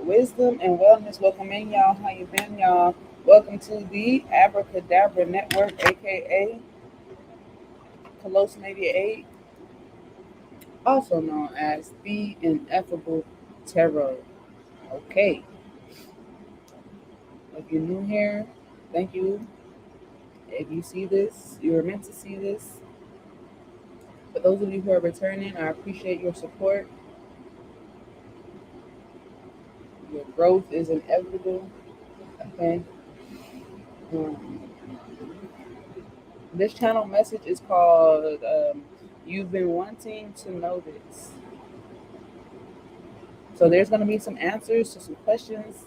wisdom and wellness. Welcome in, y'all. How you been, y'all? Welcome to the Abracadabra Network, aka Callosum 88, also known as the Ineffable Tarot. Okay, if you're new here, thank you. If you see this, you were meant to see this. For those of you who are returning, I appreciate your support. Your growth is inevitable. Okay. Um, this channel message is called You've Been Wanting to Know This. So there's going to be some answers to some questions.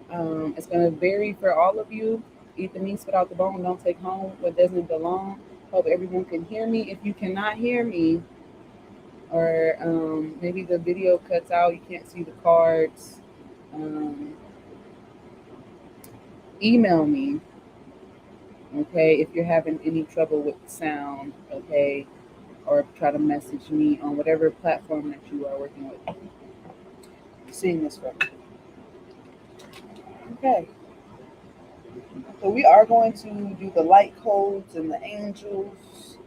It's going to vary for all of you. Eat the meat, spit out the bone, don't take home what doesn't belong. Hope everyone can hear me. If you cannot hear me, or maybe the video cuts out, you can't see the cards, um, email me, okay, if you're having any trouble with sound, okay, or try to message me on whatever platform that you are working with. Seeing this from. Okay. So we are going to do the light codes and the angels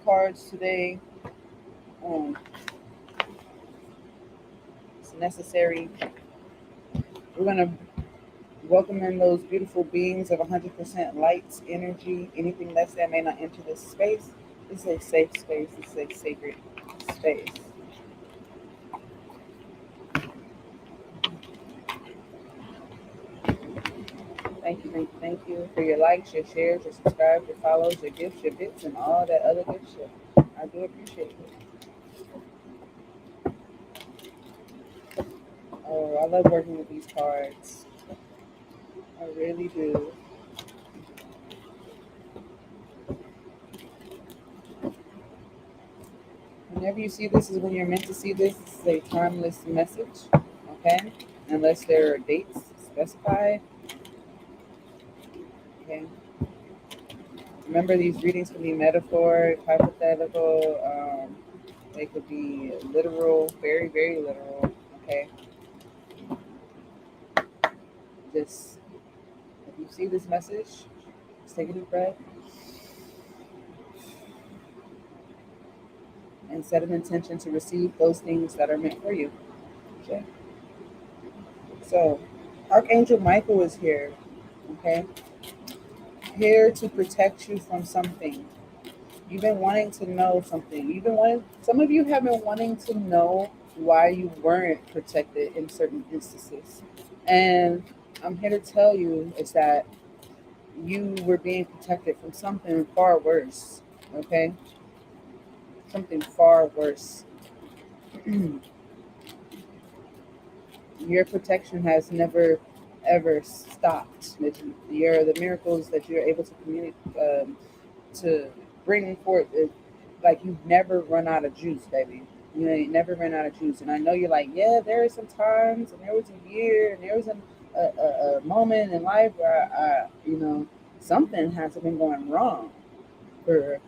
cards today. Um, it's necessary. We're going to welcome in those beautiful beings of 100% light energy. Anything less than may not enter this space. This is a safe space. This is a sacred space. Thank you for your likes, your shares, your subscribes, your follows, your gifts, your bits, and all that other good shit. I do appreciate it. Oh, I love working with these cards. I really do. Whenever you see this is when you're meant to see this. This is a timeless message, okay? Unless there are dates specified, okay? Remember, these readings can be metaphoric, hypothetical, they could be literal, very, very literal, okay? Just, if you see this message, just take a deep breath and set an intention to receive those things that are meant for you, okay? So, Archangel Michael is here, okay? Here to protect you from something. You've been wanting to know something. Some of you have been wanting to know why you weren't protected in certain instances. And I'm here to tell you is that you were being protected from something far worse. Okay? Something far worse. Your protection has never ever stopped. The miracles that you're able to communicate, to bring forth, like you've never run out of juice, baby. You ain't never run out of juice. And I know you're like, yeah, there are some times, and there was a year, and there was a moment in life where something has been going wrong for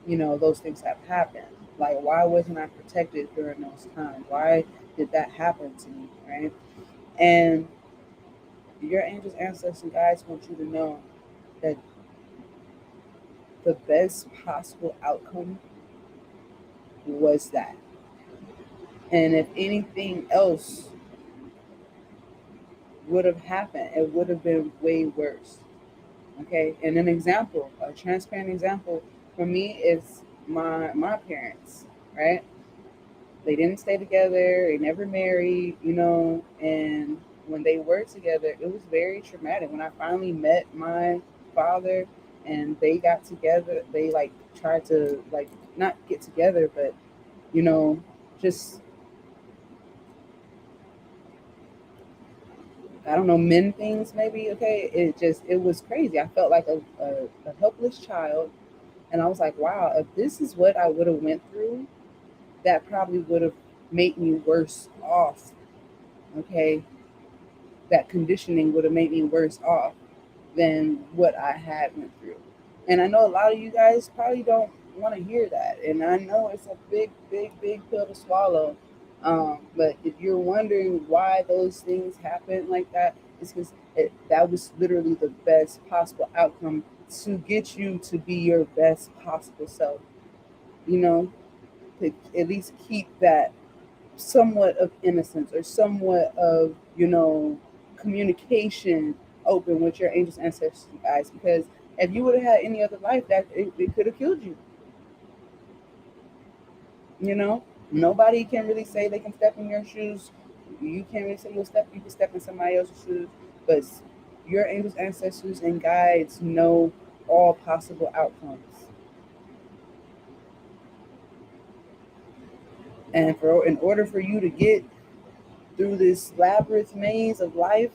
those things have happened. Like, why wasn't I protected during those times? Why did that happen to me, right? And your angels, ancestors, and guides want you to know that the best possible outcome was that. And if anything else would have happened, it would have been way worse. Okay. And an example, a transparent example for me is my parents, right? They didn't stay together, they never married, and when they were together, it was very traumatic. When I finally met my father and they got together, they like tried to like not get together, but just I don't know, men things maybe. Okay, it was crazy. I felt like a helpless child, and I was like, wow, if this is what I would have went through, that probably would have made me worse off. Okay, that conditioning would have made me worse off than what I had went through. And I know a lot of you guys probably don't want to hear that, and I know it's a big, big, big pill to swallow. But if you're wondering why those things happen like that, it's because that was literally the best possible outcome to get you to be your best possible self. You know, to at least keep that somewhat of innocence or somewhat of, communication open with your angels, ancestors, guys. Because if you would have had any other life, that it could have killed you. You know, nobody can really say they can step in your shoes. You can't really say you can step in somebody else's shoes, but your angels, ancestors, and guides know all possible outcomes. And in order for you to get through this labyrinth maze of life,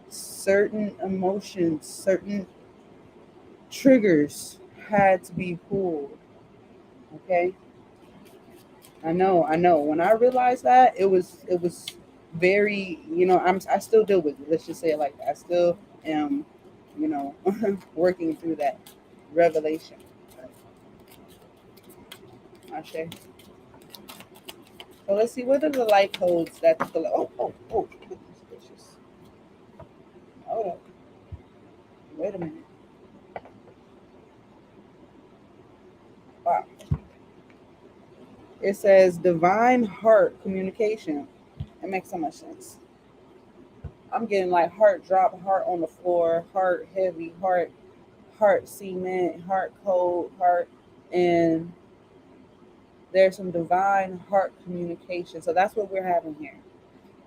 certain emotions, certain triggers had to be pulled. Okay, I know, I know. When I realized that, it was very, I still deal with it. Let's just say it like that. I still am, you know, working through that revelation. Ashe. So let's see, what are the light codes that oh, goodness gracious. Hold up. Wait a minute. Wow. It says divine heart communication. It makes so much sense. I'm getting like heart drop, heart on the floor, heart heavy, heart cement, heart cold, heart, and there's some divine heart communication. So that's what we're having here.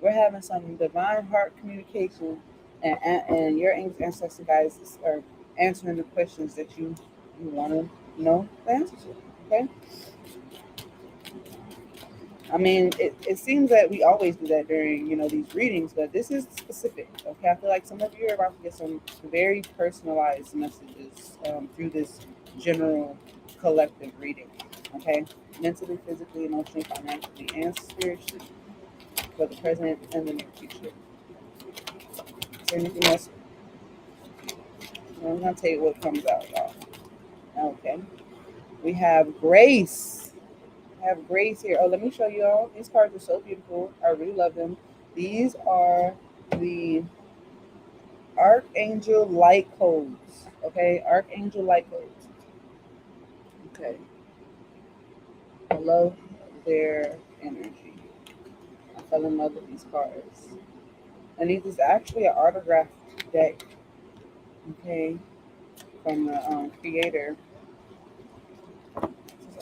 We're having some divine heart communication, and your ancestor guys are answering the questions that you want to know the answers to. Okay. I mean, it seems that we always do that during, these readings, but this is specific. Okay, I feel like some of you are about to get some very personalized messages through this general collective reading. Okay, mentally, physically, emotionally, financially, and spiritually for the present and the near future. Is there anything else? I'm gonna tell you what comes out, y'all. Okay, we have grace. Have grace here. Oh, let me show you all. These cards are so beautiful. I really love them. These are the Archangel light codes. Okay, Archangel light codes. Okay, I love their energy. I fell in love with these cards. And these is actually an autograph deck. Okay, from the creator.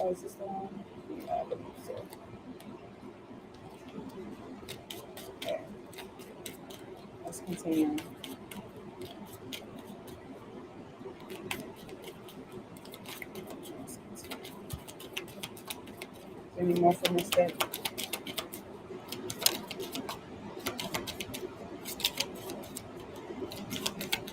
Is this the one? Yeah, I believe so. Okay, let's continue. Any more from this deck?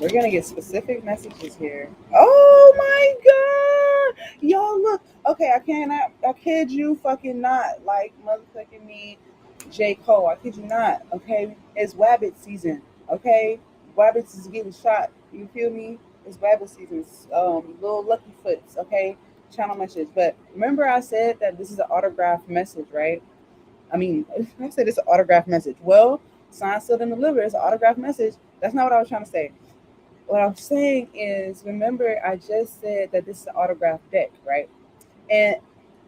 We're gonna get specific messages here. Oh my god! Y'all look. Okay, I cannot. I kid you fucking not. Like motherfucking me, J. Cole. I kid you not. Okay, it's Wabbit season. Okay, Wabbits is getting shot. You feel me? It's Wabbit season. Little Lucky Foots. Okay, channel message. But remember, I said that this is an autograph message, right? I mean, I said it's an autograph message. Well, signed, sealed, and delivered. It's an autograph message. That's not what I was trying to say. What I'm saying is, remember, I just said that this is an autograph deck, right? And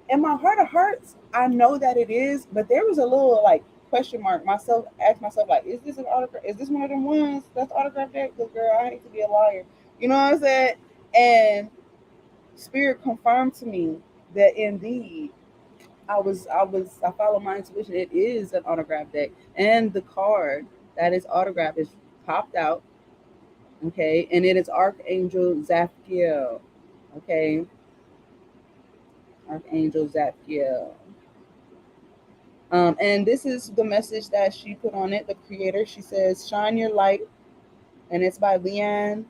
in my heart of hearts, I know that it is, but there was a little like question mark. Myself asked myself, like, is this an autograph? Is this one of them ones that's autograph deck? Because girl, I hate to be a liar. You know what I'm saying? And Spirit confirmed to me that indeed I follow my intuition. It is an autograph deck, and the card that is autographed is popped out. Okay, and it is Archangel Zaphiel. Okay, Archangel Zaphiel. And this is the message that she put on it, the creator. She says, "Shine your light," and it's by Leanne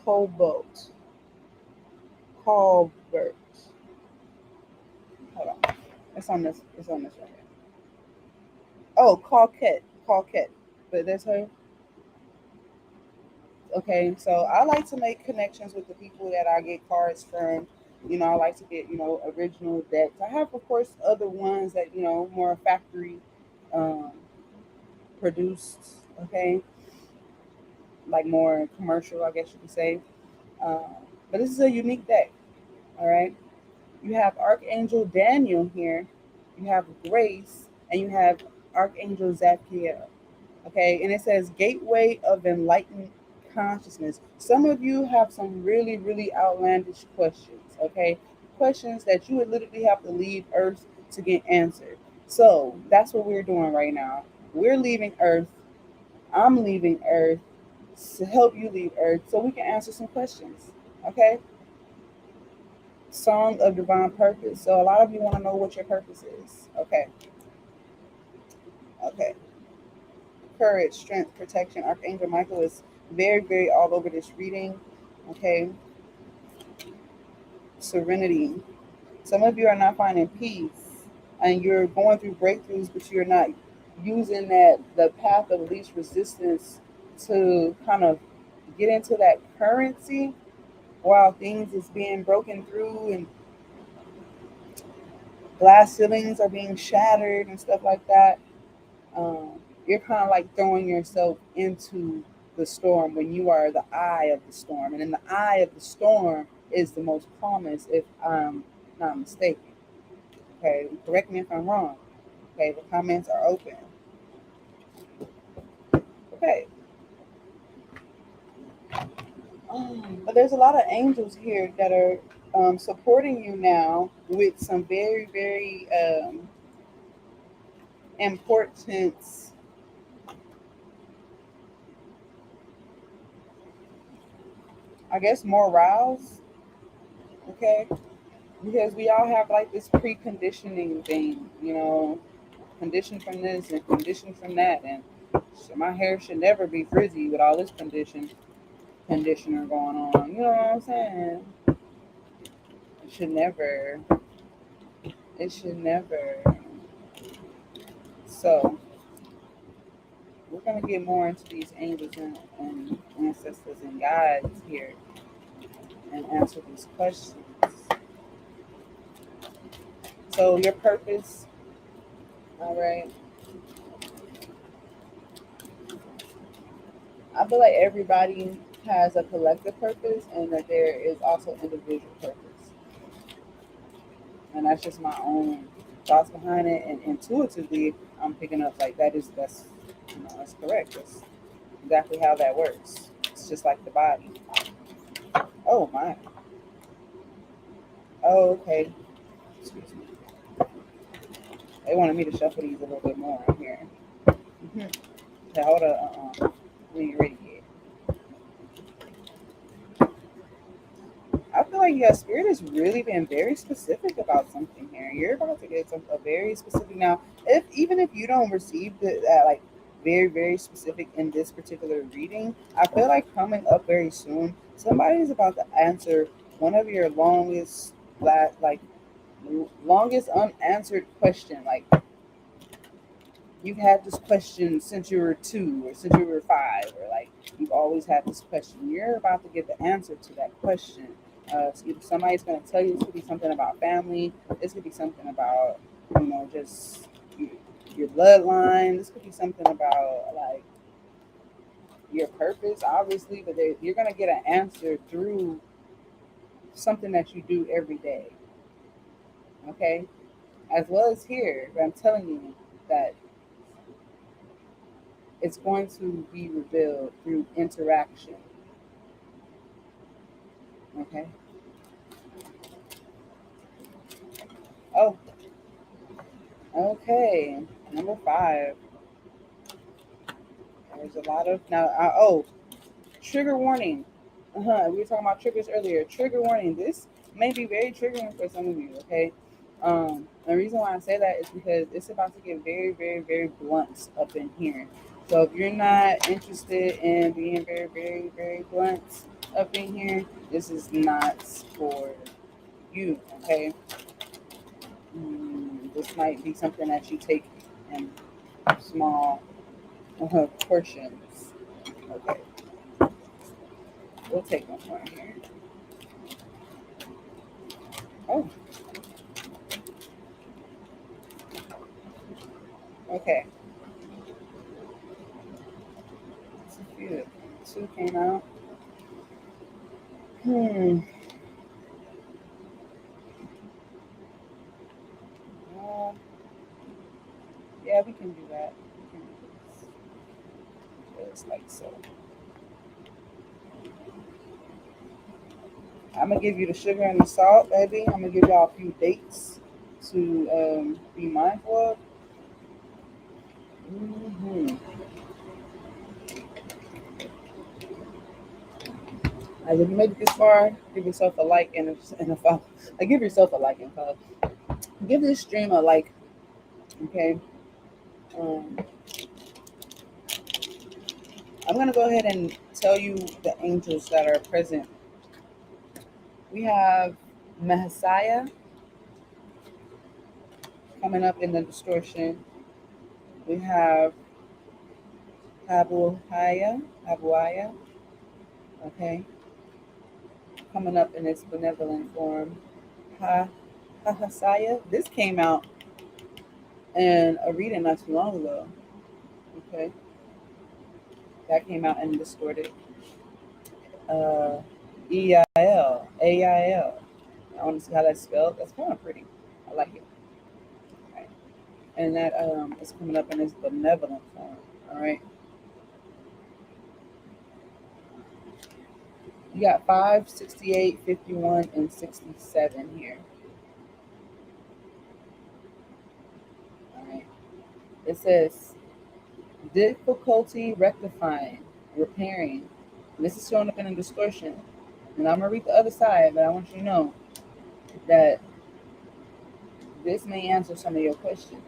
Colbert. Colbert. Hold on, it's on this. It's on this right here. Oh, Colquette. But that's her. Okay, so I like to make connections with the people that I get cards from. I like to get, original decks. I have, of course, other ones that, more factory um, produced, okay, like more commercial, I guess you could say. Um, but this is a unique deck, all right? You have Archangel Daniel here, you have Grace, and you have Archangel Zapkiel. Okay, and it says gateway of enlightened consciousness. Some of you have some really, really outlandish questions. Okay, questions that you would literally have to leave Earth to get answered. So that's what we're doing right now. We're leaving Earth. I'm leaving Earth to help you leave Earth so we can answer some questions. Okay, Song of Divine Purpose. So a lot of you want to know what your purpose is. Okay, okay. Courage, strength, protection. Archangel Michael is very, very all over this reading. Okay. Serenity. Some of you are not finding peace and you're going through breakthroughs, but you're not using the path of least resistance to kind of get into that currency while things is being broken through and glass ceilings are being shattered and stuff like that. You're kind of like throwing yourself into the storm when you are the eye of the storm. And in the eye of the storm is the most calmest, if I'm not mistaken. Okay, correct me if I'm wrong. Okay, the comments are open. Okay. But there's a lot of angels here that are supporting you now with some very, very important, I guess, morals. Okay, because we all have like this preconditioning thing, conditioned from this and conditioned from that, and so my hair should never be frizzy with all this conditioner going on. You know what I'm saying? It should never. It should never. So we're gonna get more into these angels and ancestors and guides here and answer these questions. So your purpose, all right. I feel like everybody has a collective purpose and that there is also individual purpose. And that's just my own thoughts behind it. And intuitively, I'm picking up like that's correct. That's exactly how that works. It's just like the body. Oh my. Oh, okay. Excuse me. They wanted me to shuffle these a little bit more on here. Mm-hmm. Okay, hold up. We ain't ready yet. I feel like your spirit has really been very specific about something here. You're about to get a very specific now. If even if you don't receive like very very specific in this particular reading, I feel like coming up very soon, somebody is about to answer one of your longest unanswered question. Like you've had this question since you were 2 or since you were 5, or like you've always had this question. You're about to get the answer to that question. So either somebody's going to tell you. This could be something about family. This could be something about, just your bloodline. This could be something about like your purpose, obviously, but you're going to get an answer through something that you do every day. Okay? As well as here, I'm telling you that it's going to be revealed through interaction. Okay. Oh, okay. Number 5. There's a lot of now. Trigger warning. We were talking about triggers earlier. Trigger warning. This may be very triggering for some of you. Okay. The reason why I say that is because it's about to get very, very, very blunt up in here. So if you're not interested in being very, very, very blunt up in here, this is not for you. Okay. This might be something that you take in small portions. Okay, we'll take one more here. Oh, okay. It's a few. Two came out. Hmm. Uh, yeah, we can do that. We can do this just like so. I'm gonna give you the sugar and the salt, baby. I'm gonna give y'all a few dates to be mindful of. As if you made it this far, give yourself a like and a follow. Give yourself a like and follow. Give this stream a like, okay? Um, I'm gonna go ahead and tell you the angels that are present. We have Messiah coming up in the distortion. We have Abuaya, okay, coming up in its benevolent form. Ha Hahasaya. This came out in a reading not too long ago. Okay, that came out and distorted. Uh, EIL. I want to see how that's spelled. That's kind of pretty. I like it. Right. And that is coming up in its benevolent form. All right. You got 5, 68, 51, and 67 here. All right. It says difficulty rectifying, repairing. And this is showing up in a distortion. And I'm gonna read the other side, but I want you to know that this may answer some of your questions.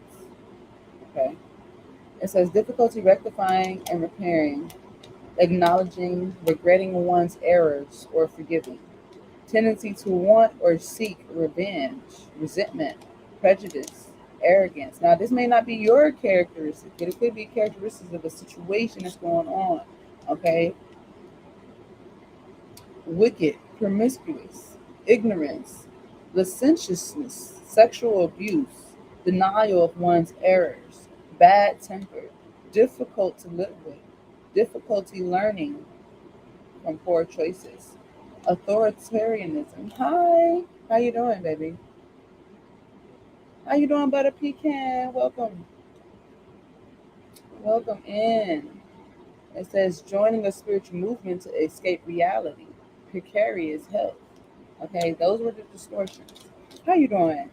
Okay. It says difficulty rectifying and repairing, acknowledging, regretting one's errors, or forgiving. Tendency to want or seek revenge, resentment, prejudice, arrogance. Now, this may not be your characteristic, but it could be characteristics of the situation that's going on. Okay? Wicked, promiscuous, ignorance, licentiousness, sexual abuse, denial of one's errors, bad temper, difficult to live with, difficulty learning from poor choices, authoritarianism. Hi, how you doing, baby? How you doing, Butter Pecan? Welcome, welcome in. It says joining a spiritual movement to escape reality, precarious health. Okay, those were the distortions. How you doing?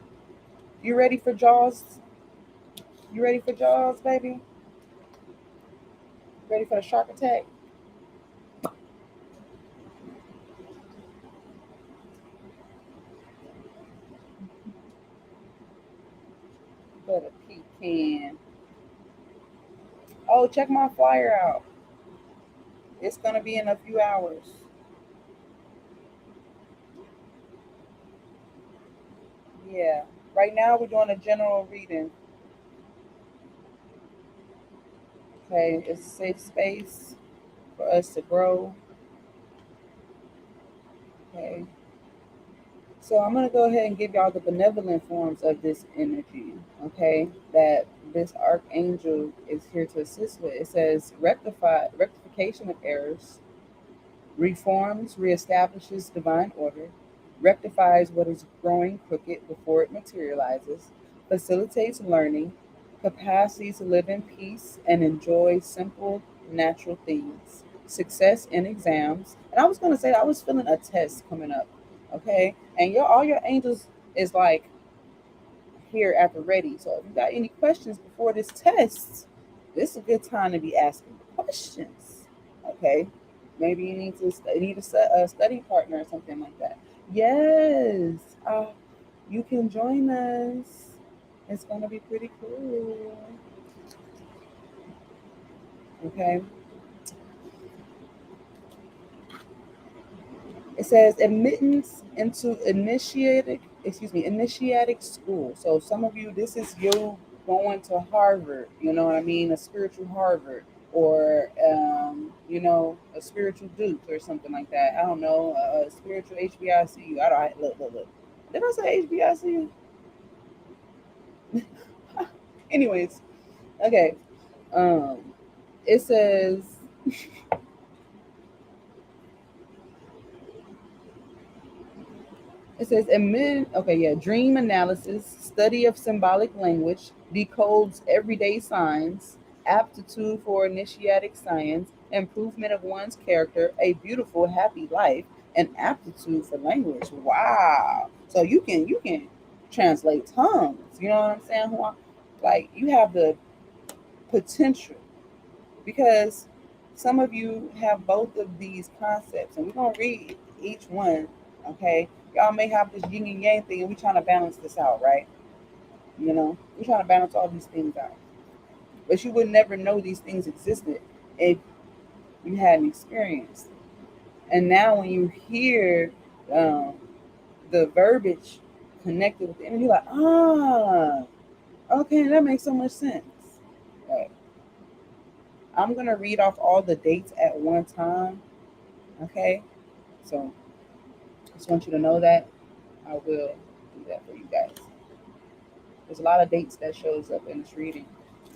You ready for Jaws? You ready for Jaws, baby? Ready for the shark attack? Butter Pecan. Oh, check my flyer out. It's gonna be in a few hours. Yeah. Right now we're doing a general reading. Okay, it's a safe space for us to grow. Okay. So I'm gonna go ahead and give y'all the benevolent forms of this energy. Okay, that this archangel is here to assist with. It says rectification of errors, reforms, reestablishes divine order, rectifies what is growing crooked before it materializes, facilitates learning, capacity to live in peace and enjoy simple, natural things, success in exams. And I was going to say, I was feeling a test coming up, okay? And all your angels is like here at the ready. So if you got any questions before this test, this is a good time to be asking questions. Okay, maybe you need a study partner or something like that. Yes, you can join us. It's gonna be pretty cool. Okay. It says admittance into initiatic school. So some of you, this is you going to Harvard, you know what I mean? A spiritual Harvard or, a spiritual Duke or something like that. I don't know, a spiritual HBICU. I don't, look. Did I say HBIC? Anyways, okay. Um, it says It says admit, okay, yeah, dream analysis, study of symbolic language, decodes everyday signs, aptitude for initiatic science, improvement of one's character, a beautiful, happy life, and aptitude for language. Wow. So you can translate tongues. You know what I'm saying? Like you have the potential because some of you have both of these concepts, and we're gonna read each one. Okay, y'all may have this yin and yang thing, and we're trying to balance this out, right? We're trying to balance all these things out, but you would never know these things existed if you hadn't experienced. And now, when you hear um, the verbiage connected with the energy, you're like, okay, that makes so much sense. Right. I'm gonna read off all the dates at one time. Okay, so just want you to know that I will do that for you guys. There's a lot of dates that shows up in this reading.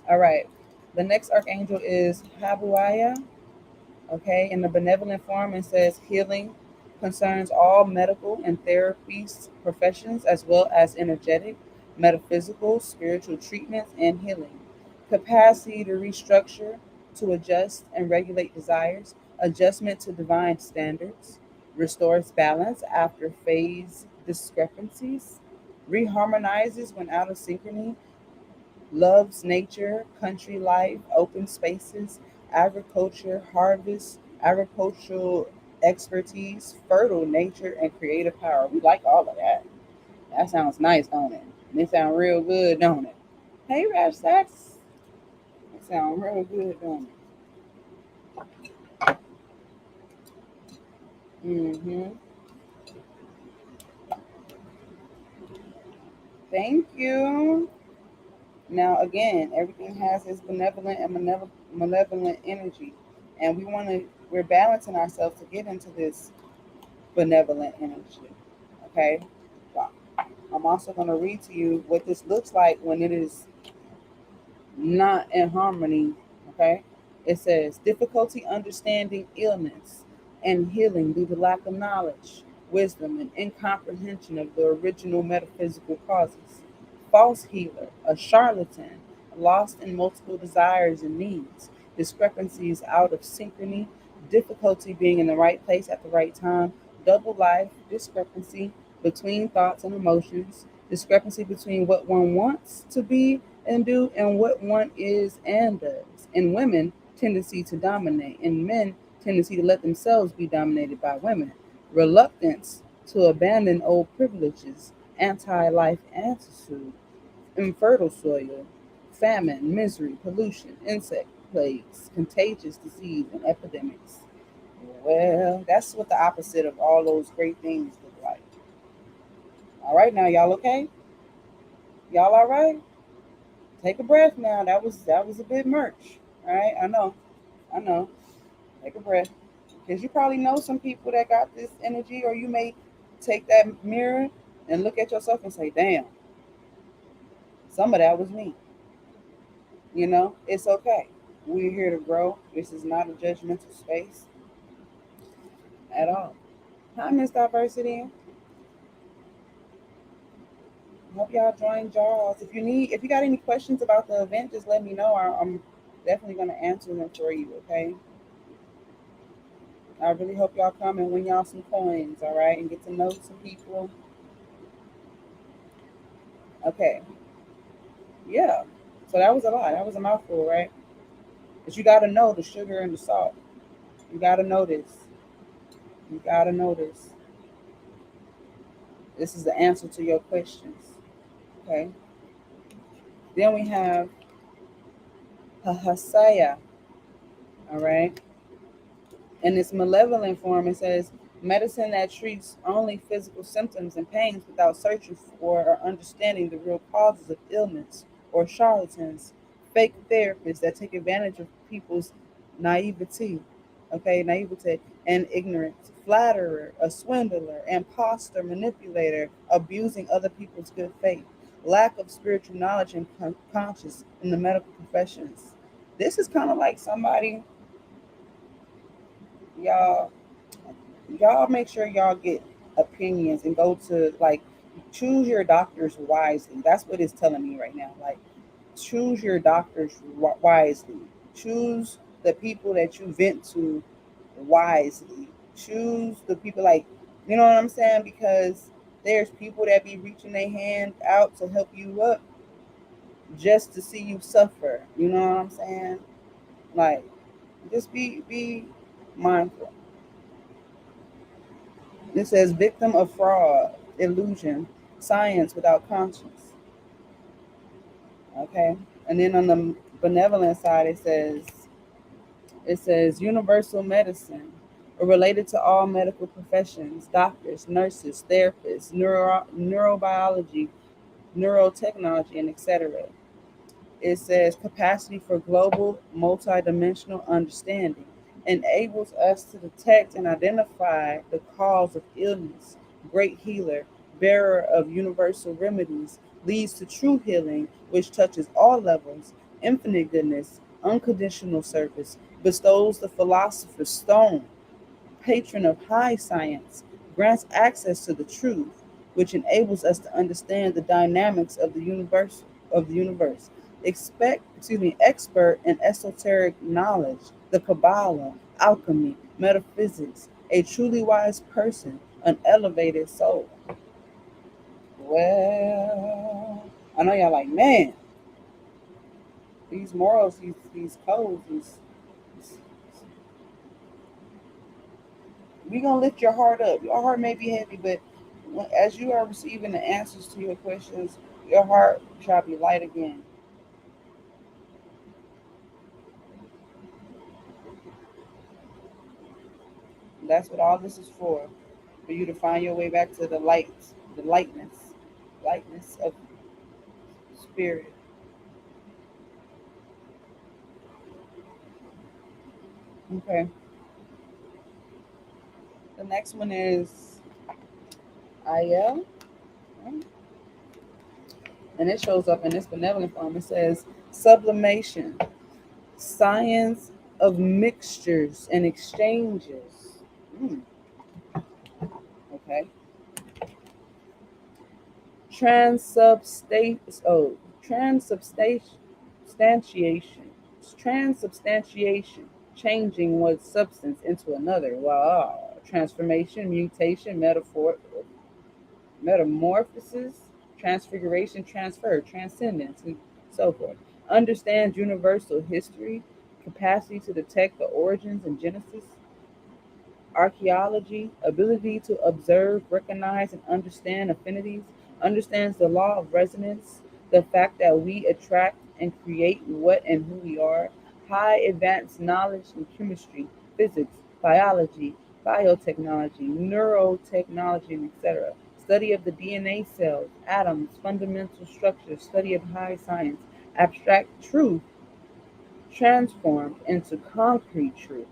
All right. The next archangel is Habuaya. Okay. In the benevolent form, it says healing concerns all medical and therapy professions as well as energetic, metaphysical, spiritual treatments and healing. Capacity to restructure, to adjust and regulate desires, adjustment to divine standards, restores balance after phase discrepancies, reharmonizes when out of synchrony, loves nature, country life, open spaces, agriculture, harvest, agricultural expertise, fertile nature, and creative power. We like all of that. That sounds nice, don't it? And it sounds real good, don't it? Hey, Rash Sacks. It sounds real good, don't it? Mm-hmm. Thank you. Now, again, everything has its benevolent and malevolent energy, and we're balancing ourselves to get into this benevolent energy. Okay, so I'm also going to read to you what this looks like when it is not in harmony. Okay, it says difficulty understanding illness and healing due to lack of knowledge, wisdom, and incomprehension of the original metaphysical causes. False healer, a charlatan, lost in multiple desires and needs, discrepancies out of synchrony, difficulty being in the right place at the right time, double life, discrepancy between thoughts and emotions, discrepancy between what one wants to be and do and what one is and does. In women, tendency to dominate. In men, tendency to let themselves be dominated by women. Reluctance to abandon old privileges. Anti life attitude. Infertile soil. Famine, misery, pollution, insect plagues, contagious disease, and epidemics. Well, that's what the opposite of all those great things look like. All right, now y'all okay? Y'all all right? Take a breath now. That was a bit merch. All right, I know. Take a breath, because you probably know some people that got this energy, or you may take that mirror and look at yourself and say, "Damn, some of that was me." It's okay. We're here to grow. This is not a judgmental space at all. Hi, Miss Diversity. Hope y'all join Jaws. If you got any questions about the event, just let me know. I'm definitely gonna answer them for you. Okay. I really hope y'all come and win y'all some coins, all right, and get to know some people. Okay, yeah. So that was a lot. That was a mouthful, right? But you got to know the sugar and the salt. You got to know this. You got to know this. This is the answer to your questions. Okay. Then we have Hahasaya, all right. In its malevolent form, it says medicine that treats only physical symptoms and pains without searching for or understanding the real causes of illness, or charlatans, fake therapists that take advantage of people's naivety, okay, naivete, and ignorance, flatterer, a swindler, impostor, manipulator, abusing other people's good faith, lack of spiritual knowledge and conscience in the medical professions. This is kind of like somebody, y'all, y'all make sure y'all get opinions and go to like choose your doctors wisely. That's what it's telling me right now. Like choose your doctors wisely. Choose the people that you vent to wisely. Choose the people like, you know what I'm saying? Because there's people that be reaching their hand out to help you up just to see you suffer. You know what I'm saying? Like, just be mindful. It says victim of fraud, illusion, science without conscience. Okay. And then on the benevolent side, it says universal medicine, related to all medical professions, doctors, nurses, therapists, neurobiology, neurotechnology, and etc. It says capacity for global multidimensional understanding enables us to detect and identify the cause of illness, great healer, bearer of universal remedies, leads to true healing, which touches all levels, infinite goodness, unconditional service, bestows the philosopher's stone, patron of high science, grants access to the truth, which enables us to understand the dynamics of the universe. Expert in esoteric knowledge, the Kabbalah, alchemy, metaphysics, a truly wise person, an elevated soul. Well, I know y'all like, man, these morals, these codes, we gonna lift your heart up. Your heart may be heavy, but as you are receiving the answers to your questions, your heart shall be light again. That's what all this is for you to find your way back to the light, the lightness of spirit. Okay. The next one is IL, and it shows up in this benevolent form. It says sublimation, science of mixtures and exchanges. Mm, okay. Transubstation. Oh, transubstantiation. Transubstantiation. Changing one substance into another. Wow. Transformation, mutation, metamorphosis, transfiguration, transfer, transcendence, and so forth. Understands universal history, capacity to detect the origins and genesis, archaeology, ability to observe, recognize, and understand affinities, understands the law of resonance, the fact that we attract and create what and who we are, high advanced knowledge in chemistry, physics, biology, biotechnology, neurotechnology, and etc. Study of the DNA cells, atoms, fundamental structures, study of high science, abstract truth transformed into concrete truth.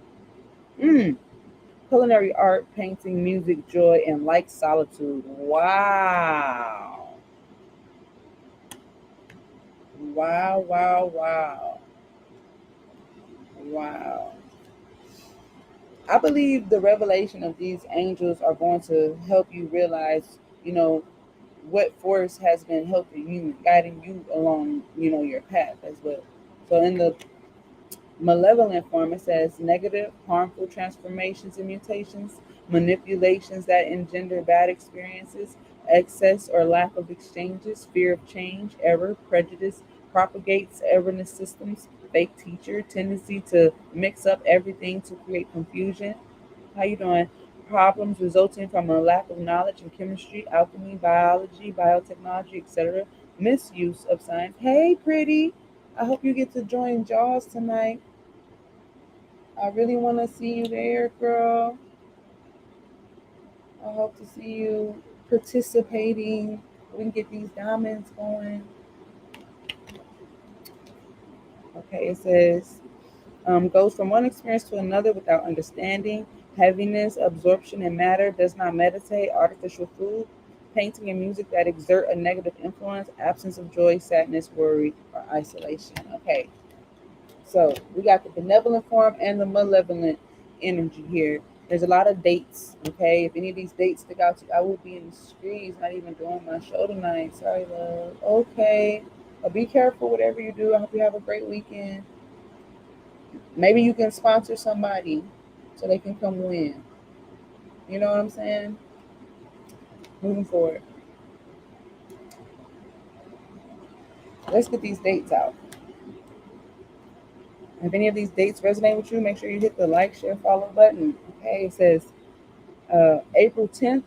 Mm. Culinary art, painting, music, joy, and like solitude. Wow. Wow, wow, wow. Wow. I believe the revelation of these angels are going to help you realize, what force has been helping you, guiding you along, your path as well. So in the malevolent form, it says negative, harmful transformations and mutations, manipulations that engender bad experiences, excess or lack of exchanges, fear of change, error, prejudice, propagates erroneous systems, fake teacher, tendency to mix up everything to create confusion. How you doing? Problems resulting from a lack of knowledge in chemistry, alchemy, biology, biotechnology, etc. Misuse of science. Hey, pretty. I hope you get to join Jaws tonight. I really want to see you there, girl. I hope to see you participating. We can get these diamonds going. Okay, it says goes from one experience to another without understanding, heaviness, absorption in matter, does not meditate, artificial food, painting and music that exert a negative influence, absence of joy, sadness, worry, or isolation. Okay, so we got the benevolent form and the malevolent energy here. There's a lot of dates. Okay, if any of these dates stick out to you, I will be in the streets, not even doing my show tonight. Sorry, love. Okay, but be careful whatever you do. I hope you have a great weekend. Maybe you can sponsor somebody so they can come win. You know what I'm saying? Moving forward, let's get these dates out. If any of these dates resonate with you, make sure you hit the like, share, follow button. Okay, it says April 10th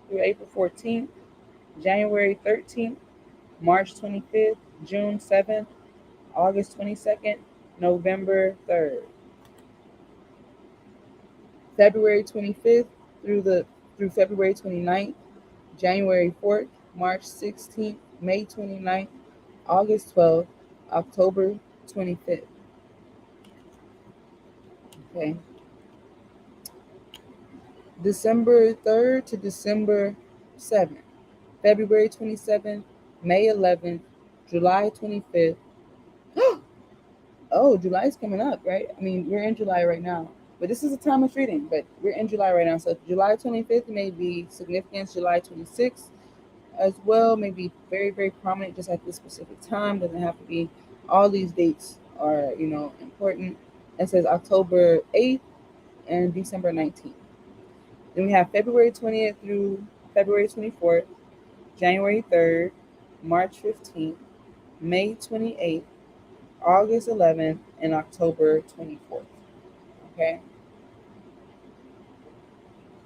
through April 14th, January 13th, March 25th, June 7th, August 22nd, November 3rd, February 25th through February 29th, January 4th, March 16th, May 29th, August 12th, October 25th. Okay. December 3rd to December 7th, February 27th, May 11th, July 25th. Oh, July's coming up, right? I mean, we're in July right now, but this is a timeless reading, but we're in July right now. So July 25th may be significant, July 26th as well, may be very, very prominent just at this specific time. Doesn't have to be. All these dates are, important. It says October 8th and December 19th. Then we have February 20th through February 24th, January 3rd, March 15th, May 28th, August 11th, and October 24th. Okay.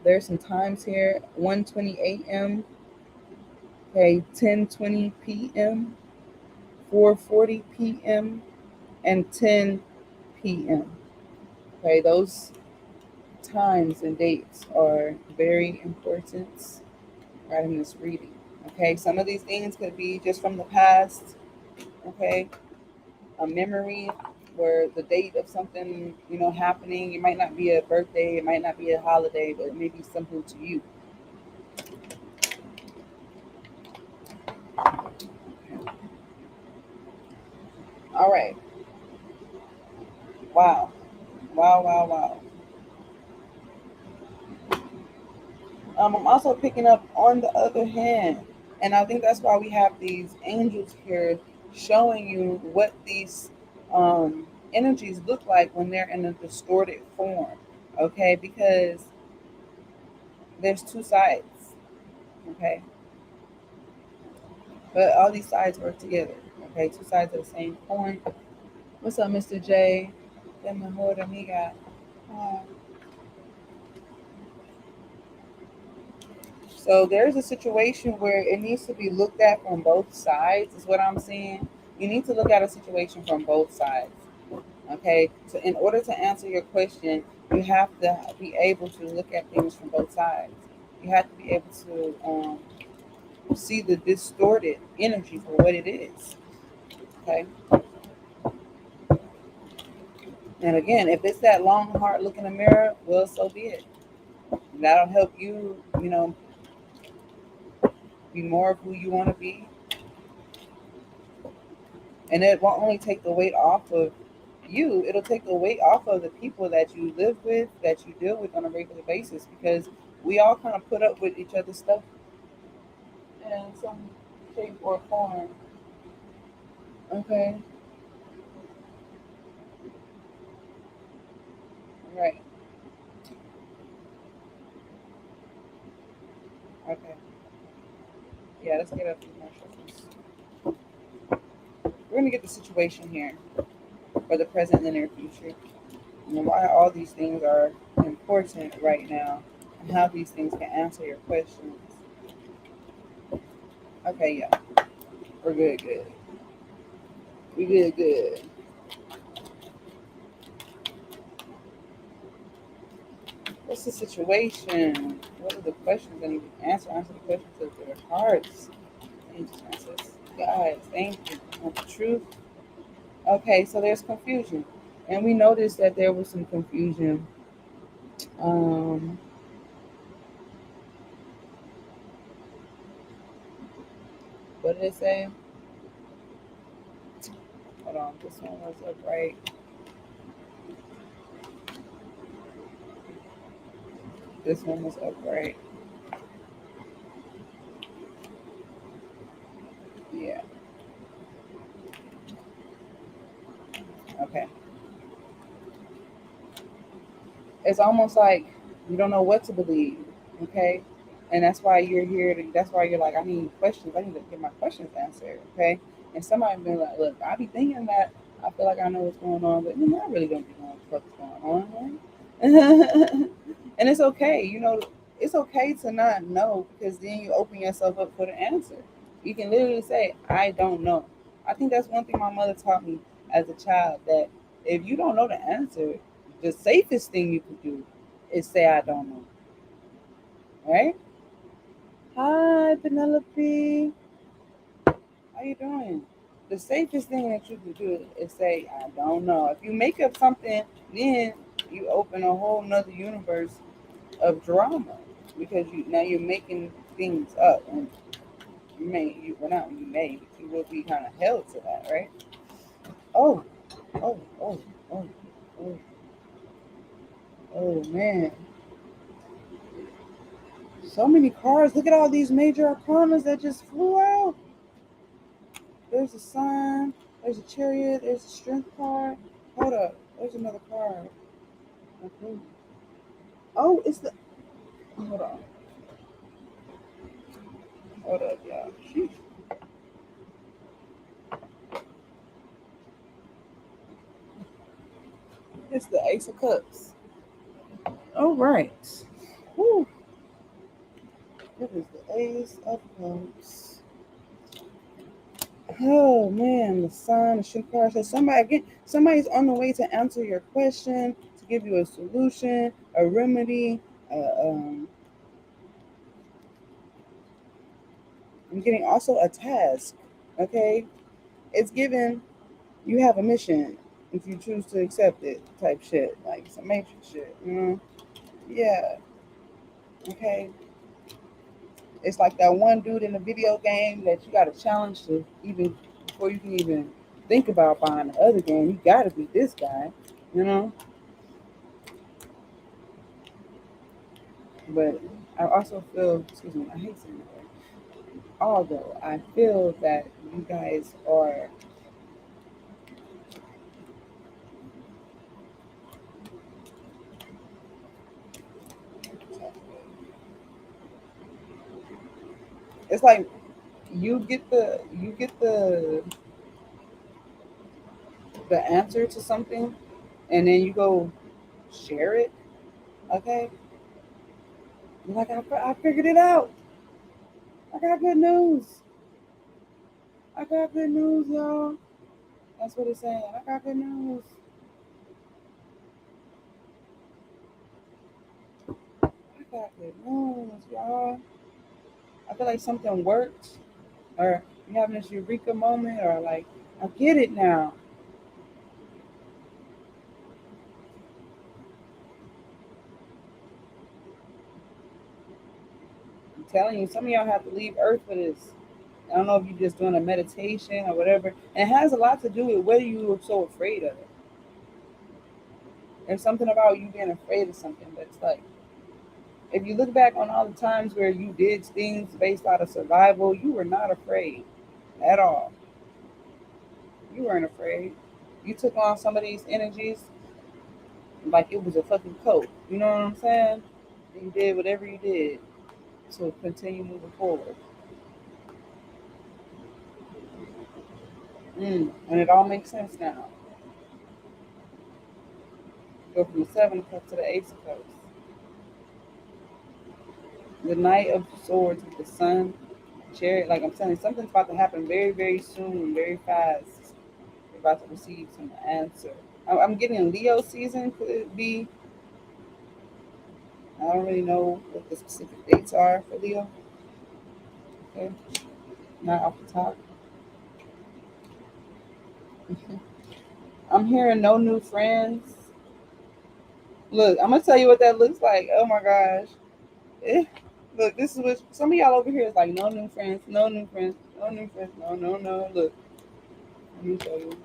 There's some times here: 1:20 a.m., okay, 10:20 p.m., 4:40 p.m., and 10 p.m. Okay, those times and dates are very important right in this reading. Okay, some of these things could be just from the past. Okay, a memory where the date of something happening. It might not be a birthday, it might not be a holiday, but it may be something to you. All right. Wow. Wow, wow, wow. I'm also picking up on the other hand, and I think that's why we have these angels here showing you what these energies look like when they're in a distorted form. Okay, because there's two sides. Okay, but all these sides work together. Okay, two sides of the same coin. What's up, Mr. J? Que mejor amiga. Ah. So there's a situation where it needs to be looked at from both sides, is what I'm saying. You need to look at a situation from both sides. Okay. So in order to answer your question, you have to be able to look at things from both sides. You have to be able to see the distorted energy for what it is. Okay. And again, if it's that long, hard look in the mirror, well, so be it. That'll help you, be more of who you want to be. And it won't only take the weight off of you, it'll take the weight off of the people that you live with, that you deal with on a regular basis, because we all kind of put up with each other's stuff in some shape or form. Okay. Right. Okay. Yeah, let's get a few more shuffles. We're gonna get the situation here for the present and the near future, and why all these things are important right now, and how these things can answer your questions. Okay, yeah, we're good, good. We good, good. What's the situation? What are the questions I need to answer? Answer the questions of their hearts. Angels, answers. Guys, thank you. Want the truth? Okay, so there's confusion. And we noticed that there was some confusion Um, what did it say? Hold on, this one was upright. This one was upright. Yeah. Okay. It's almost like you don't know what to believe. Okay. And that's why you're here. That's why you're like, I need questions. I need to get my questions answered. Okay. And somebody be like, look, I be thinking that I feel like I know what's going on, but I really don't be knowing what's going on. Right? And it's okay. It's okay to not know because then you open yourself up for the answer. You can literally say, I don't know. I think that's one thing my mother taught me as a child that if you don't know the answer, the safest thing you can do is say, I don't know. Right? Hi, Penelope. How you doing? The safest thing that you can do is say, I don't know. If you make up something, then you open a whole nother universe of drama because now you're making things up and well not you may, but you will be kind of held to that, right? Oh, oh, oh, oh, oh, oh man. So many cars. Look at all these major arcanas that just flew out. There's a sun, there's a chariot, there's a strength card. Hold up, there's another card. Okay. Oh, it's the. Hold on, hold up, y'all. Sheesh. It's the Ace of Cups. All right. Whew. It is the Ace of Cups. Oh man, the sun, the strength card. So somebody's on the way to answer your question, to give you a solution, a remedy. Uh, um, I'm getting also a task. Okay, it's given. You have a mission if you choose to accept it, type shit, like some matrix shit, you know? Yeah, okay. It's like that one dude in the video game that you got to challenge to even before you can even think about buying the other game. You got to beat this guy, you know? But I also feel, excuse me, I hate saying that. Although I feel that you guys are, it's like you get the answer to something, and then you go share it. Okay, you're like I figured it out. I got good news. I got good news, y'all. That's what it's saying. I got good news. I got good news, y'all. I feel like something worked, or you having this eureka moment, or like I get it now. I'm telling you, some of y'all have to leave Earth for this. I don't know if you're just doing a meditation or whatever. And it has a lot to do with whether you were so afraid of it. There's something about you being afraid of something that's like, if you look back on all the times where you did things based out of survival, you were not afraid at all. You weren't afraid. You took on some of these energies like it was a fucking coat. You know what I'm saying? And you did whatever you did to continue moving forward. And it all makes sense now. Go from the seven of cups to the ace of cups. The Knight of Swords with the Sun, Chariot. Like I'm telling you, something's about to happen very, very soon, very fast. You're about to receive some answer. I'm getting Leo season. Could it be? I don't really know what the specific dates are for Leo. Okay, not off the top. I'm hearing no new friends. Look, I'm gonna tell you what that looks like. Oh my gosh. Eh, look, this is what some of y'all over here is like. No new friends. No new friends. No new friends. No, no, no. Look, let me show you.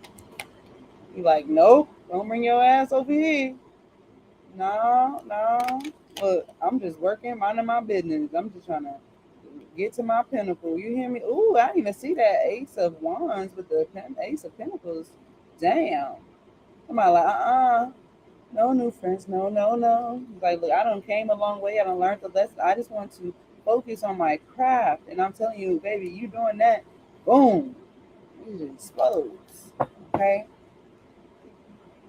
You like, nope. Don't bring your ass over here. No, no. Look, I'm just working, minding my business. I'm just trying to get to my pinnacle. You hear me? Ooh, I didn't even see that Ace of Wands with the Ace of Pentacles. Damn. I'm like, no new friends. No, no, no. Like, look, I done came a long way. I done learned the lesson. I just want to focus on my craft. And I'm telling you, baby, you doing that, boom, it just explodes. Okay?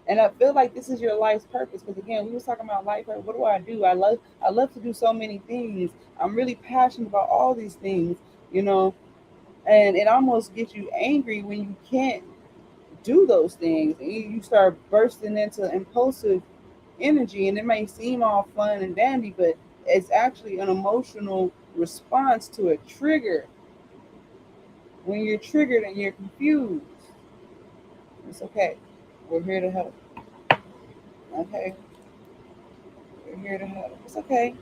And I feel like this is your life's purpose because again, we was talking about life. What do I do? I love to do so many things. I'm really passionate about all these things, you know, and it almost gets you angry when you can't do those things. And you start bursting into impulsive energy, and it may seem all fun and dandy, but it's actually an emotional response to a trigger. When you're triggered and you're confused, it's okay. We're here to help. Okay, we're here to help. It's okay.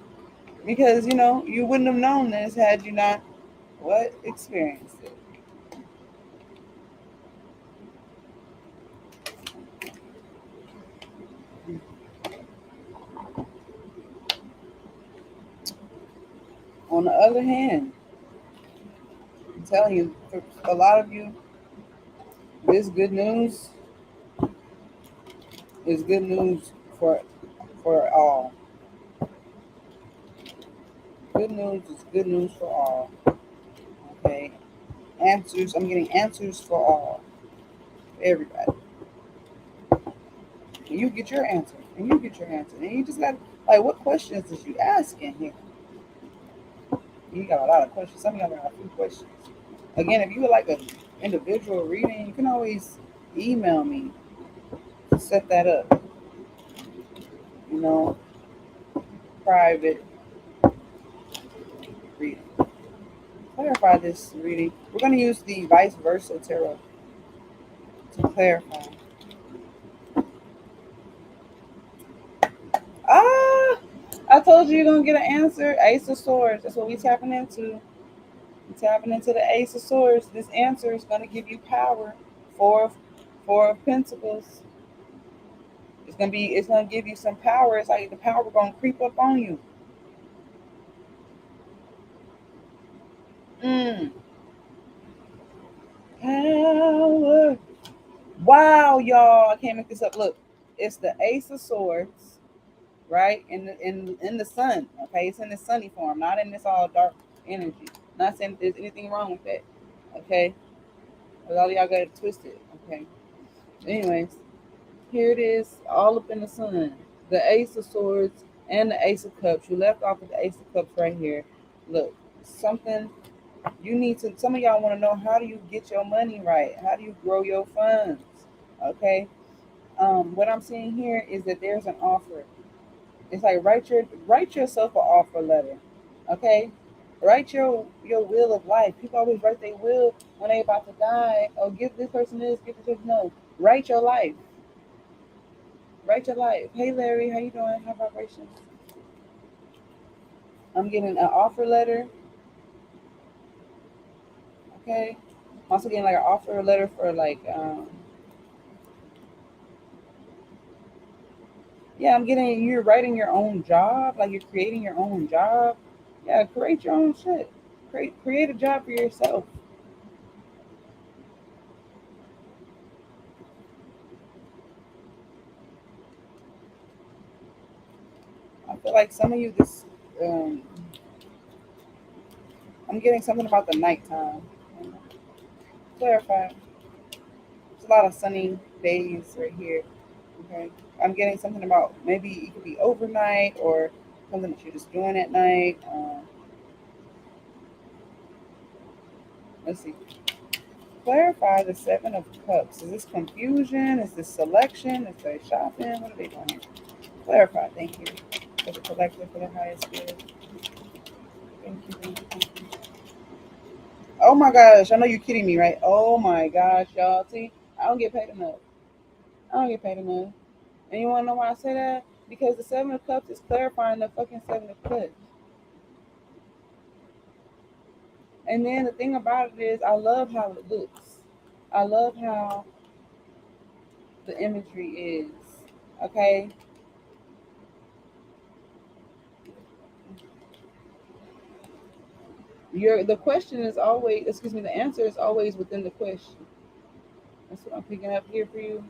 Because you wouldn't have known this had you not what experienced it. On the other hand, I'm telling you, for a lot of you, this good news is good news for all. Good news is good news for all. Okay, answers. I'm getting answers for all, for everybody. And you get your answer, and you get your answer, and you just got like, what questions is you asking here? You got a lot of questions. Some of y'all got a few questions. Again, if you would like an individual reading, you can always email me to set that up. You know, private reading. Clarify this reading. We're going to use the vice versa tarot to clarify. Ah, I told you you're going to get an answer. Ace of Swords. That's what we're tapping into. We're tapping into the Ace of Swords. This answer is going to give you power. Four of Pentacles. It's gonna give you some power. It's like the power gonna creep up on you. Mm. Power. Wow, y'all. I can't make this up. Look, it's the Ace of Swords, right? In the sun. Okay, it's in the sunny form, not in this all dark energy. Not saying there's anything wrong with that. Okay. A lot of y'all got it twisted. Okay. Anyways, here it is, all up in the sun. The Ace of Swords and the Ace of Cups. You left off with the Ace of Cups right here. Look, something you need to. Some of y'all want to know, how do you get your money right? How do you grow your funds? Okay. What I'm seeing here is that there's an offer. It's like write yourself an offer letter. Okay. Write your will of life. People always write their will when they about to die. Oh, give this person this, give this person no. Write your life. Write your life. Hey Larry, how you doing? How vibrations? I'm getting an offer letter. Okay. I'm also getting like an offer letter for like yeah, I'm getting, you're writing your own job, like you're creating your own job. Yeah, create your own shit. Create a job for yourself. I feel like some of you this um I'm getting something about the nighttime. Clarify. There's a lot of sunny days right here. Okay. I'm getting something about maybe it could be overnight or something that you're just doing at night. Let's see. Clarify the Seven of Cups. Is this confusion? Is this selection? Is this shopping? What are they doing here? Clarify. Thank you. For the collective, for the highest good. Thank you. Thank you. Thank you. Oh my gosh. I know you're kidding me, right? Oh my gosh, y'all. See, I don't get paid enough. I don't get paid enough. And you want to know why I say that? Because the Seven of Cups is clarifying the fucking Seven of Cups. And then the thing about it is, I love how it looks. I love how the imagery is. Okay. The question is always, excuse me, the answer is always within the question. That's what I'm picking up here for you.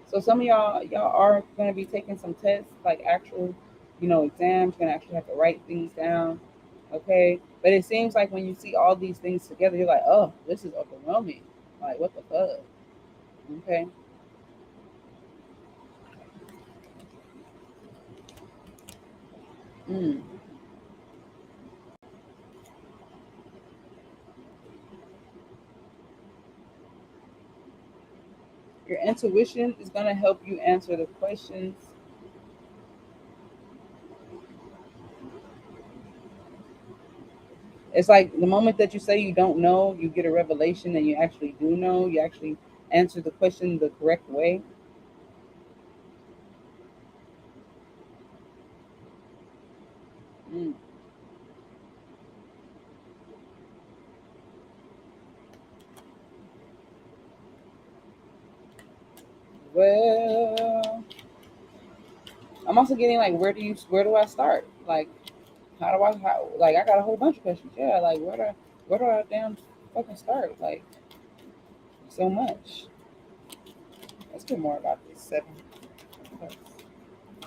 So some of y'all are going to be taking some tests, like actual, exams. You're going to actually have to write things down. Okay. But it seems like when you see all these things together, you're like, oh, this is overwhelming. Like, what the fuck? Okay. Mm. Your intuition is going to help you answer the questions. It's like the moment that you say you don't know, you get a revelation and you actually do know. You actually answer the question the correct way. Mm. Well, I'm also getting like, where do I start? Like, like I got a whole bunch of questions. Yeah, like where do I damn fucking start? Like, so much. Let's get more about this seven.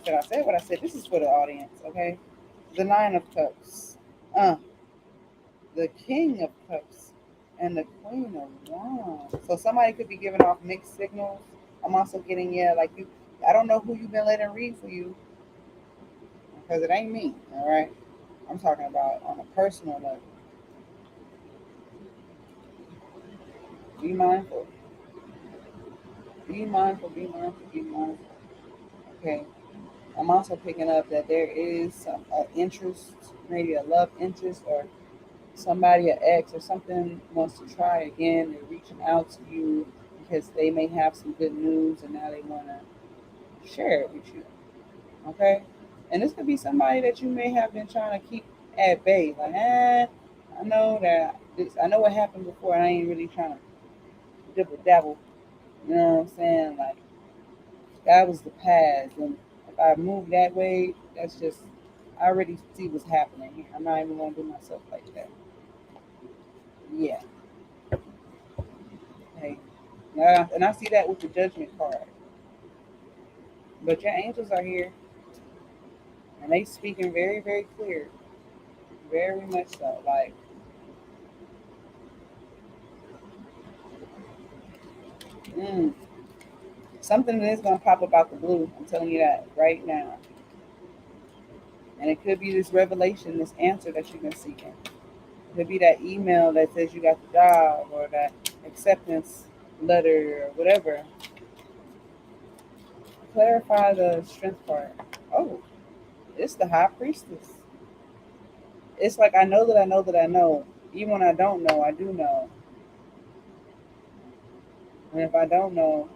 Did I say what I said? This is for the audience, okay? The Nine of Cups. Uh, the King of Cups and the Queen of Wands. So somebody could be giving off mixed signals. I'm also getting, yeah, like you. I don't know who you've been letting read for you because it ain't me. All right, I'm talking about on a personal level. Be mindful. Be mindful. Be mindful. Be mindful. Okay. I'm also picking up that there is some interest, maybe a love interest, or somebody, an ex or something, wants to try again. They're reaching out to you because they may have some good news and now they want to share it with you. Okay, and this could be somebody that you may have been trying to keep at bay. Like, I know that this, I know what happened before, and I ain't really trying to dibble dabble. You know what I'm saying? Like, that was the past, and if I move that way, that's just, I already see what's happening here. I'm not even gonna do myself like that. Yeah. Hey. Yeah, and I see that with the judgment card. But your angels are here, and they speaking very, very clear, very much so. Like, mm, something is gonna pop up out the blue. I'm telling you that right now, and it could be this revelation, this answer that you've been seeking. It could be that email that says you got the job, or that acceptance letter, or whatever. Clarify the strength part. Oh, it's the high priestess. It's like, I know that I know that I know. Even when I don't know, I do know. And if I don't know,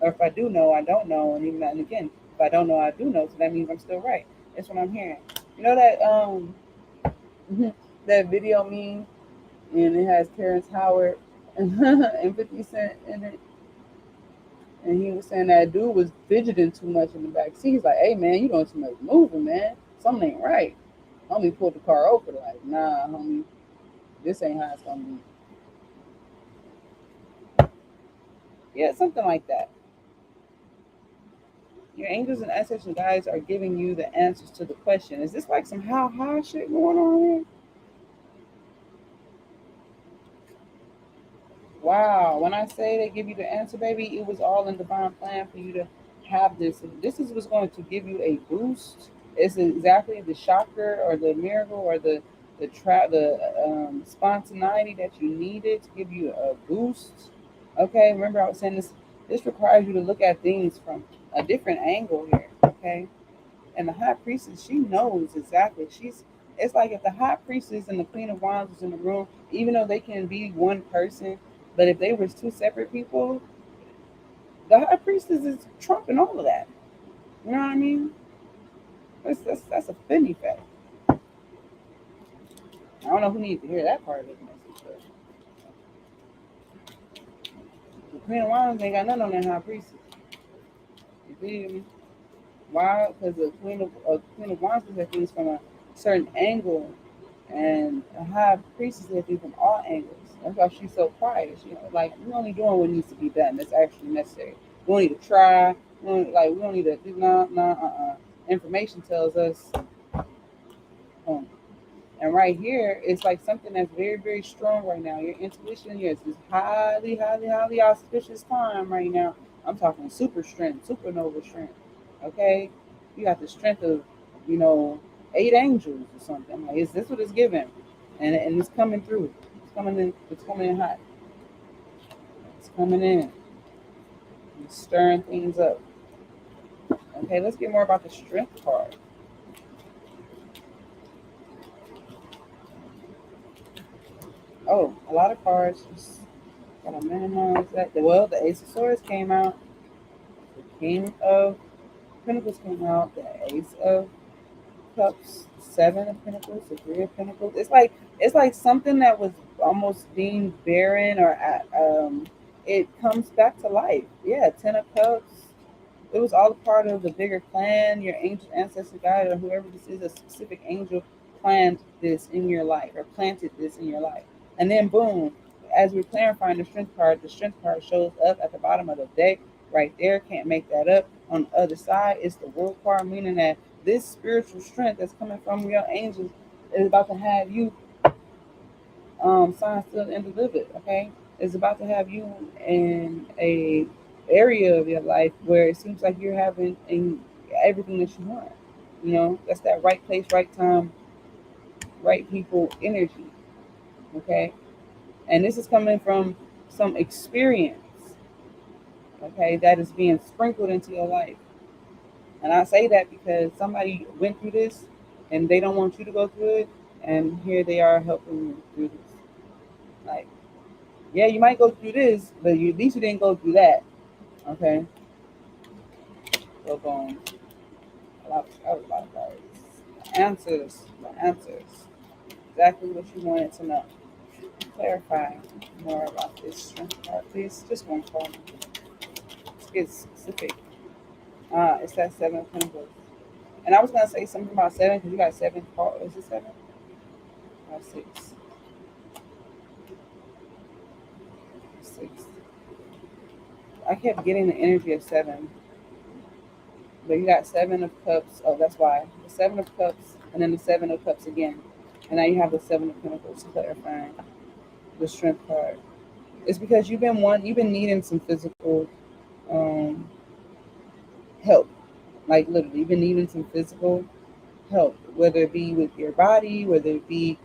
or if I do know, I don't know. And even that, and again, if I don't know, I do know. So that means I'm still right. That's what I'm hearing. You know that that video meme, and it has Terrence Howard and 50 Cent in it, and he was saying that dude was fidgeting too much in the back seat. He's like, "Hey man, you doing too much moving, man. Something ain't right." Homie pulled the car over, like, "Nah, homie, this ain't how it's gonna be." Yeah, something like that. Your angels and ancestral guides are giving you the answers to the question. Is this like some how high shit going on here? Wow. When I say they give you the answer, baby, it was all in divine plan for you to have this. This is what's going to give you a boost. It's exactly the shocker or the miracle or the spontaneity that you needed to give you a boost. Okay, remember I was saying this. This requires you to look at things from a different angle here. Okay, and the high priestess, she knows exactly. It's like if the high priestess and the queen of wands was in the room, even though they can be one person, but if they were two separate people, the high priestess is trumping all of that. You know what I mean? That's a funny fact. I don't know who needs to hear that part of the message, but the Queen of Wands ain't got nothing on that high priestess. You feel me? Why? Because the Queen of Wands looks at things from a certain angle, and a high priestess looks at things from all angles. That's why she's so quiet. She like we're only doing what needs to be done. That's actually necessary. We don't need to try. We don't need to do Information tells us. Um, and right here, it's like something that's very, very strong right now. Your intuition here is this highly, highly, highly auspicious time right now. I'm talking super strength, supernova strength. Okay, you got the strength of, you know, 8 angels or something. Like, is this what it's given? And it's coming through. It's coming in. It's coming in hot. It's coming in. It's stirring things up. Okay, let's get more about the strength part. Oh, a lot of cards just gotta minimize that. Well, the Ace of Swords came out. The King of Pentacles came out. The Ace of Cups, Seven of Pentacles, the Three of Pentacles. It's like something that was almost deemed barren, or it comes back to life. Yeah, Ten of Cups. It was all a part of the bigger plan. Your angel, ancestor, guide, or whoever this is, a specific angel planned this in your life or planted this in your life. And then boom, as we're clarifying the strength card shows up at the bottom of the deck right there. Can't make that up. On the other side is the world card, meaning that this spiritual strength that's coming from your angels is about to have you signed, sealed, and delivered. Okay, it's about to have you in a area of your life where it seems like you're having everything that you want. You know, that's that right place, right time, right people energy. Okay, and this is coming from some experience. Okay, that is being sprinkled into your life. And I say that because somebody went through this and they don't want you to go through it, and here they are helping you through this. Like, yeah, you might go through this, but at least you didn't go through that. Okay, so boom, a lot of cards. The answers, exactly what you wanted to know. Clarify more about this strength card, please. Just one card. Let's get specific. It's that Seven of Pentacles. And I was gonna say something about seven because you got seven cards. Is it seven or six? Six. I kept getting the energy of seven, but you got Seven of Cups. Oh, that's why the Seven of Cups, and then the Seven of Cups again, and now you have the Seven of Pentacles clarifying the Strength card. It's because you've been needing some physical um, help, like literally, you've been needing some physical help, whether it be with your body, whether it be,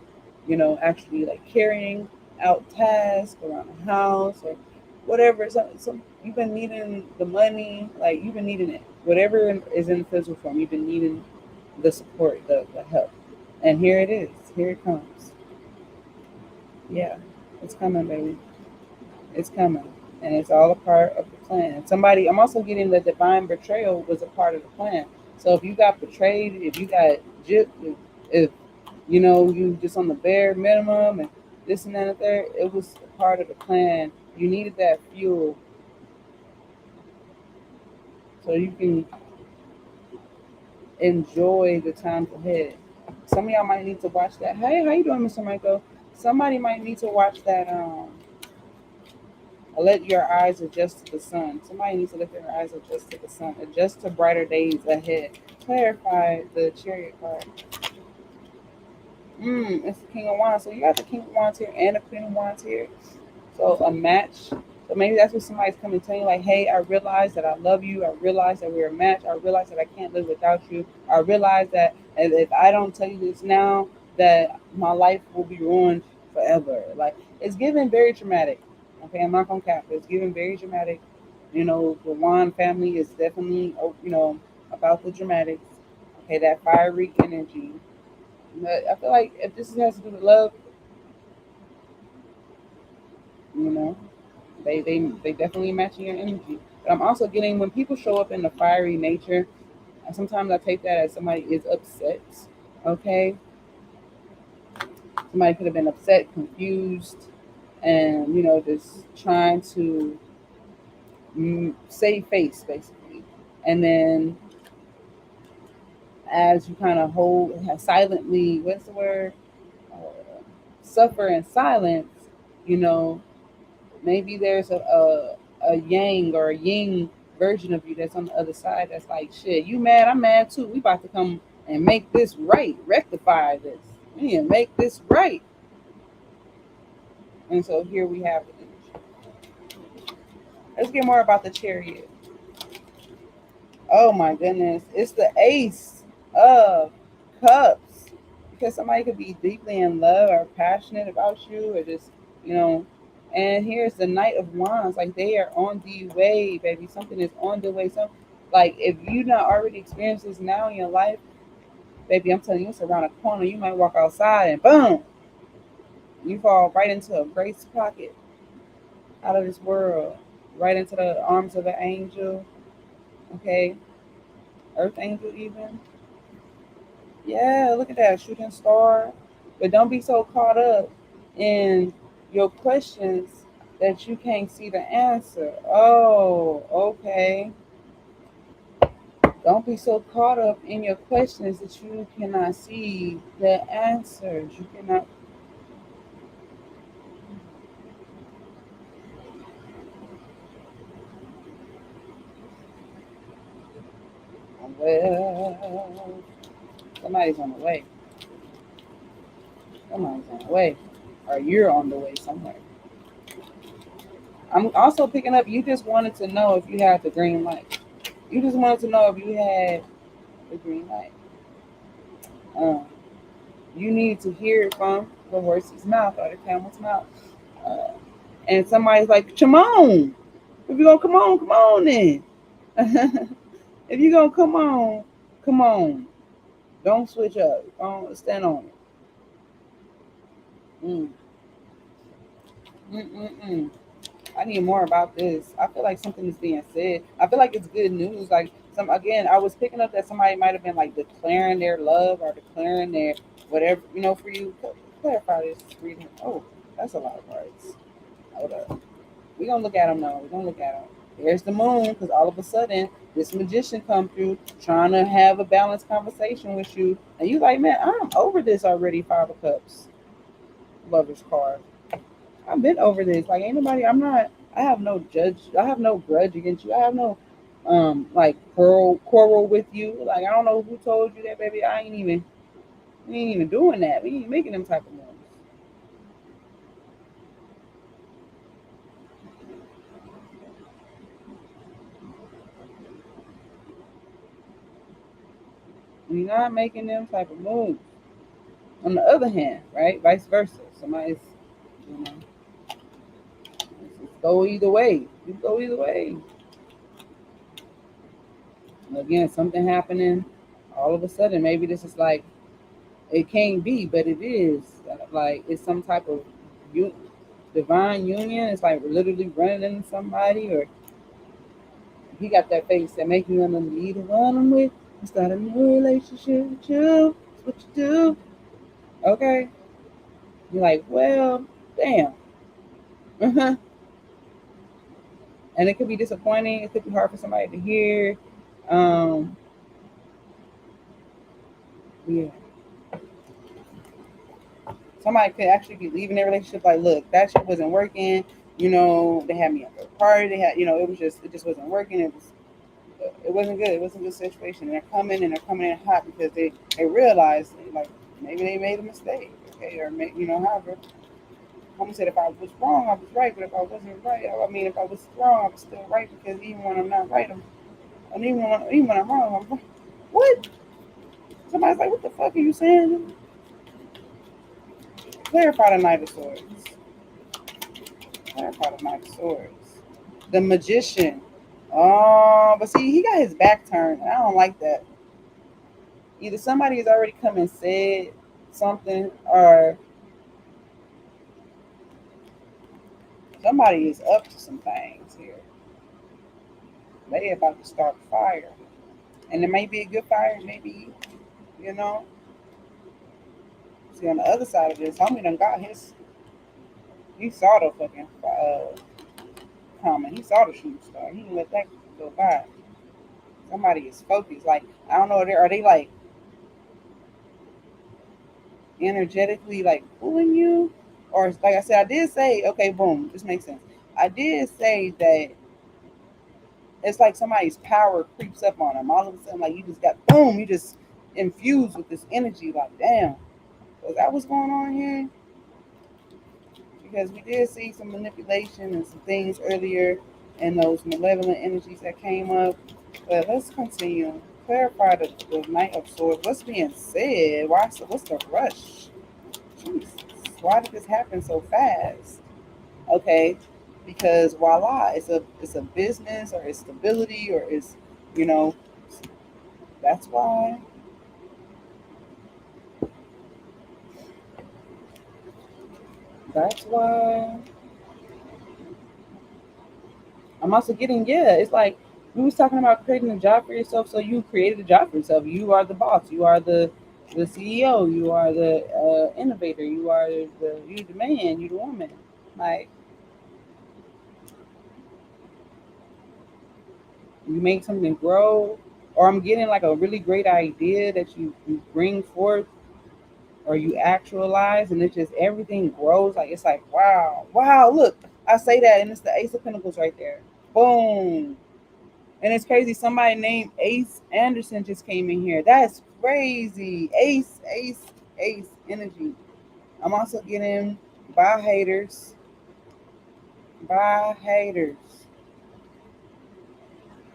actually like carrying out tasks around the house or whatever. So you've been needing the money, like you've been needing it. Whatever is in physical form, you've been needing the support, the help. And here it is. Here it comes. Yeah, it's coming, baby. It's coming. And it's all a part of the plan. Somebody, I'm also getting the divine betrayal was a part of the plan. So if you got betrayed, if you got gypped, if you just on the bare minimum and this and that and there, it was a part of the plan. You needed that fuel so you can enjoy the times ahead. Some of y'all might need to watch that. Hey, how you doing, Mr. Michael? Somebody might need to watch that. Let your eyes adjust to the sun. Somebody needs to let their eyes adjust to the sun. Adjust to brighter days ahead. Clarify the Chariot card. It's the King of Wands. So you got the King of Wands here and the Queen of Wands here. So a match. So maybe that's what somebody's coming to tell you, like, hey, I realize that I love you. I realize that we're a match. I realize that I can't live without you. I realize that if I don't tell you this now, that my life will be ruined forever. Like, it's given very dramatic. Okay, I'm not gonna cap it. It's given very dramatic. The Wand family is definitely, about the dramatics. Okay, that fiery energy. But I feel like if this has to do with love, you know, they definitely matching your energy. But I'm also getting when people show up in the fiery nature, Sometimes I take that as somebody is upset. Okay, somebody could have been upset, confused, and just trying to save face basically. And then as you kind of silently, what's the word? Suffer in silence. You know, maybe there's a yang or a yin version of you that's on the other side that's like, shit, you mad, I'm mad too. We about to come and make this right, rectify this. We need to make this right. And so here we have it. Let's get more about the chariot. Oh my goodness. It's the ace of cups. Because somebody could be deeply in love or passionate about you or just, you know. And here's the Knight of Wands. Like they are on the way, baby. Something is on the way. So like if you not already experienced this now in your life, baby, I'm telling you, it's around a corner. You might walk outside and boom, you fall right into a grace pocket out of this world. Right into the arms of an angel. Okay. Earth angel even. Yeah, look at that shooting star. But don't be so caught up in your questions that you can't see the answer. Oh, okay. Don't be so caught up in your questions that you cannot see the answers. You cannot. Well, somebody's on the way. Somebody's on the way. Or you're on the way somewhere. I'm also picking up, you just wanted to know if you had the green light. You just wanted to know if you had the green light. Um, you need to hear it from the horse's mouth or the camel's mouth. Uh, and somebody's like, come on. If you're going to come on then. If you're going to come on. Don't switch up. Don't stand on it. Mm. Mm-mm-mm. I need more about this. I feel like something is being said. I feel like it's good news. Like I was picking up that somebody might have been like declaring their love or declaring their whatever, for you. Clarify this reading. Oh, that's a lot of words. Hold up. We're gonna look at them now. We're gonna look at them. There's the moon, because all of a sudden this magician come through trying to have a balanced conversation with you, and you like, man, I'm over this already. Five of Cups, Lover's card. I've been over this. Like, ain't nobody. I'm not. I have no judge. I have no grudge against you. I have no like quarrel with you. Like, I don't know who told you that, baby. We ain't even doing that. We ain't making them type of moves. We're not making them type of moves. On the other hand, right, vice versa. Somebody's, you know, it's go either way. You go either way. Again, something happening. All of a sudden, maybe this is like it can't be, but it is. Like it's some type of u- divine union. It's like literally running into somebody, or he got that face that make you want to be the one I'm with. And start a new relationship with you. That's what you do. Okay. You're like, well, damn. Uh-huh. And it could be disappointing. It could be hard for somebody to hear. Um, yeah. Somebody could actually be leaving their relationship like, look, that shit wasn't working. They had me at their party. They had, it just wasn't working. It wasn't good. It wasn't a good situation. And they're coming in hot because they realized like maybe they made a mistake. Okay, or however. I'm gonna say if I was wrong, I was right. But if I wasn't right, I mean, if I was wrong, I was still right because even when I'm not right, and even when I'm wrong, I'm right. What? Somebody's like, what the fuck are you saying? Clarify the Knight of Swords. Clarify the Knight of Swords. The Magician. Oh, but see, he got his back turned. I don't like that. Either somebody has already come and said something, or somebody is up to some things here. They about to start a fire. And it may be a good fire, maybe, you know. See, on the other side of this, homie done got his, he saw the fucking comment. He saw the shooting star. He didn't let that go by. Somebody is focused. Like, I don't know, are they like energetically like pulling you? Or, like I said, I did say, okay, boom, this makes sense. I did say that it's like somebody's power creeps up on them. All of a sudden, like you just got boom, you just infused with this energy. Like, damn, was that what's going on here? Because we did see some manipulation and some things earlier and those malevolent energies that came up. But let's continue. Clarify the Knight of Swords. What's being said? Why? So what's the rush? Jesus, why did this happen so fast? Okay, because voila, it's a business or it's stability or it's, you know, that's why. That's why. I'm also getting, yeah, it's like we was talking about creating a job for yourself, so you created a job for yourself. You are the boss. You are the CEO. You are the innovator. You are the man. You the woman. Like you make something grow, or I'm getting like a really great idea that you bring forth or you actualize, and it just everything grows. Like it's like wow, wow. Look, I say that, and it's the Ace of Pentacles right there. Boom. And it's crazy. Somebody named Ace Anderson just came in here. That's crazy. Ace, Ace, Ace energy. I'm also getting by haters. By haters.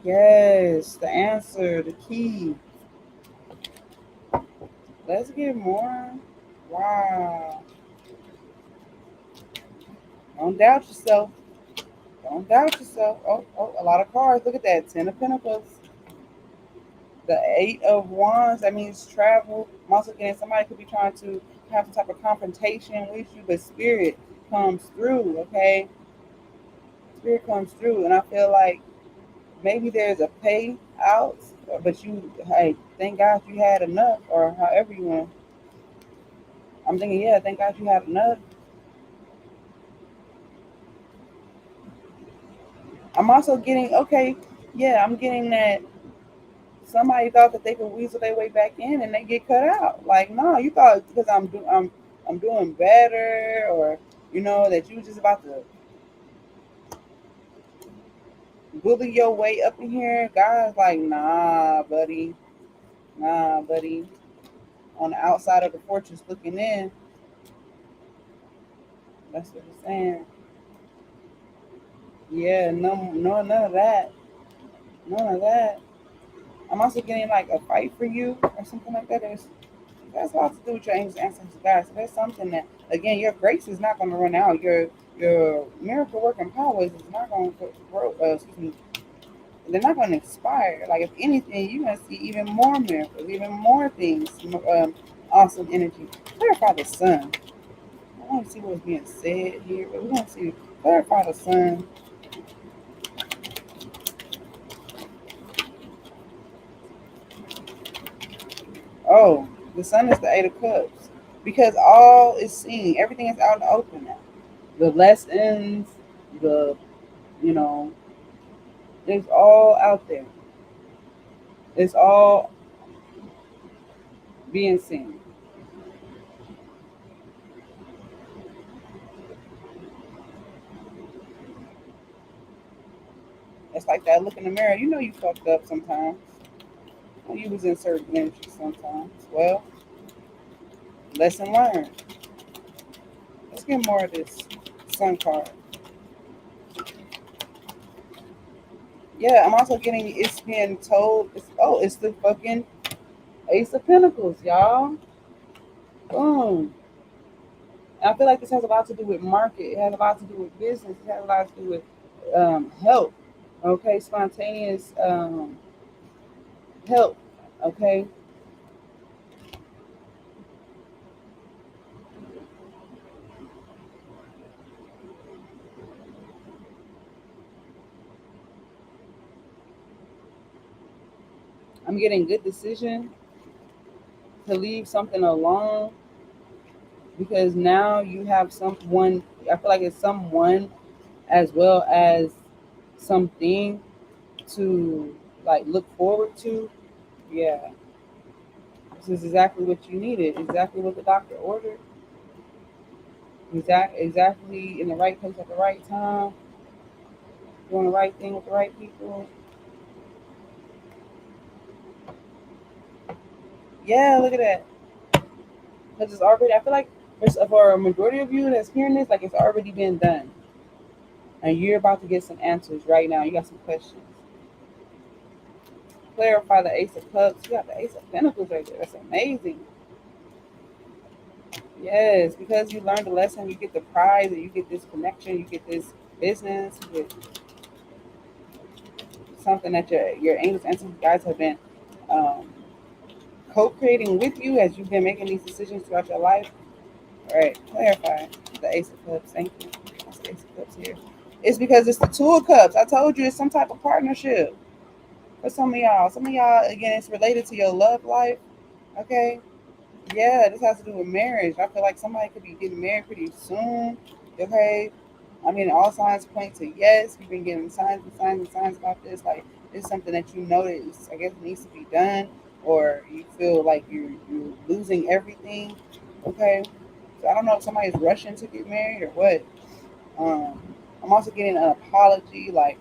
Yes, the answer, the key. Let's get more. Wow. Don't doubt yourself. Don't doubt yourself. Oh, oh, a lot of cards. Look at that. Ten of Pentacles. The Eight of Wands, that means travel. Once again, somebody could be trying to have some type of confrontation with you, but spirit comes through, okay? Spirit comes through, and I feel like maybe there's a payout, but you, hey, thank God you had enough, or however you want. I'm thinking, yeah, thank God you had enough. I'm also getting, okay, yeah, I'm getting that somebody thought that they could weasel their way back in and they get cut out. Like, no, you thought because I'm doing better, or that you was just about to bully your way up in here. God's like, nah, buddy, nah, buddy. On the outside of the fortress looking in, that's what he's saying. Yeah, no, no, none of that, none of that. I'm also getting like a fight for you or something like that. That's a lot to do with your angels, ancestors, guys. So there's something that, again, your grace is not going to run out. Your miracle working powers is not going to grow. Excuse me, they're not going to expire. Like if anything, you're going to see even more miracles, even more things. Awesome energy. Clarify the sun. I want to see what's being said here, but we want to see clarify the sun. Oh, the sun is the Eight of Cups because all is seen. Everything is out in the open now. The lessons, the you know it's all out there. It's all being seen. It's like that look in the mirror. You know you fucked up sometimes. You was in certain energy sometimes. Well, lesson learned. Let's get more of this sun card. Yeah, I'm also getting it's being told. It's the fucking Ace of Pentacles, y'all. Boom. And I feel like this has a lot to do with market. It has a lot to do with business. It has a lot to do with health. Okay, spontaneous health. Okay, I'm getting good decision to leave something alone because now you have someone. I feel like it's someone as well as something to like look forward to. Yeah, this is exactly what you needed. Exactly what the doctor ordered. Exactly in the right place at the right time. Doing the right thing with the right people. Yeah, look at that. Because it's already. I feel like for a majority of you that's hearing this, like it's already been done, and you're about to get some answers right now. You got some questions. Clarify the Ace of Cups. You got the Ace of Pentacles right there. That's amazing. Yes, because you learned a lesson, you get the prize, and you get this connection, you get this business, you get something that your angels and guys have been um, co-creating with you as you've been making these decisions throughout your life. All right, clarify the Ace of Cups. Thank you. That's the Ace of Cups here. It's because it's the Two of Cups. I told you it's some type of partnership for some of y'all. Some of y'all, again, it's related to your love life. Okay. Yeah, this has to do with marriage. I feel like somebody could be getting married pretty soon. Okay. I mean, all signs point to yes. You've been getting signs and signs and signs about this. Like, it's something that you know that is, I guess, needs to be done, or you feel like you're losing everything. Okay. So I don't know if somebody's rushing to get married or what. Um, I'm also getting an apology, like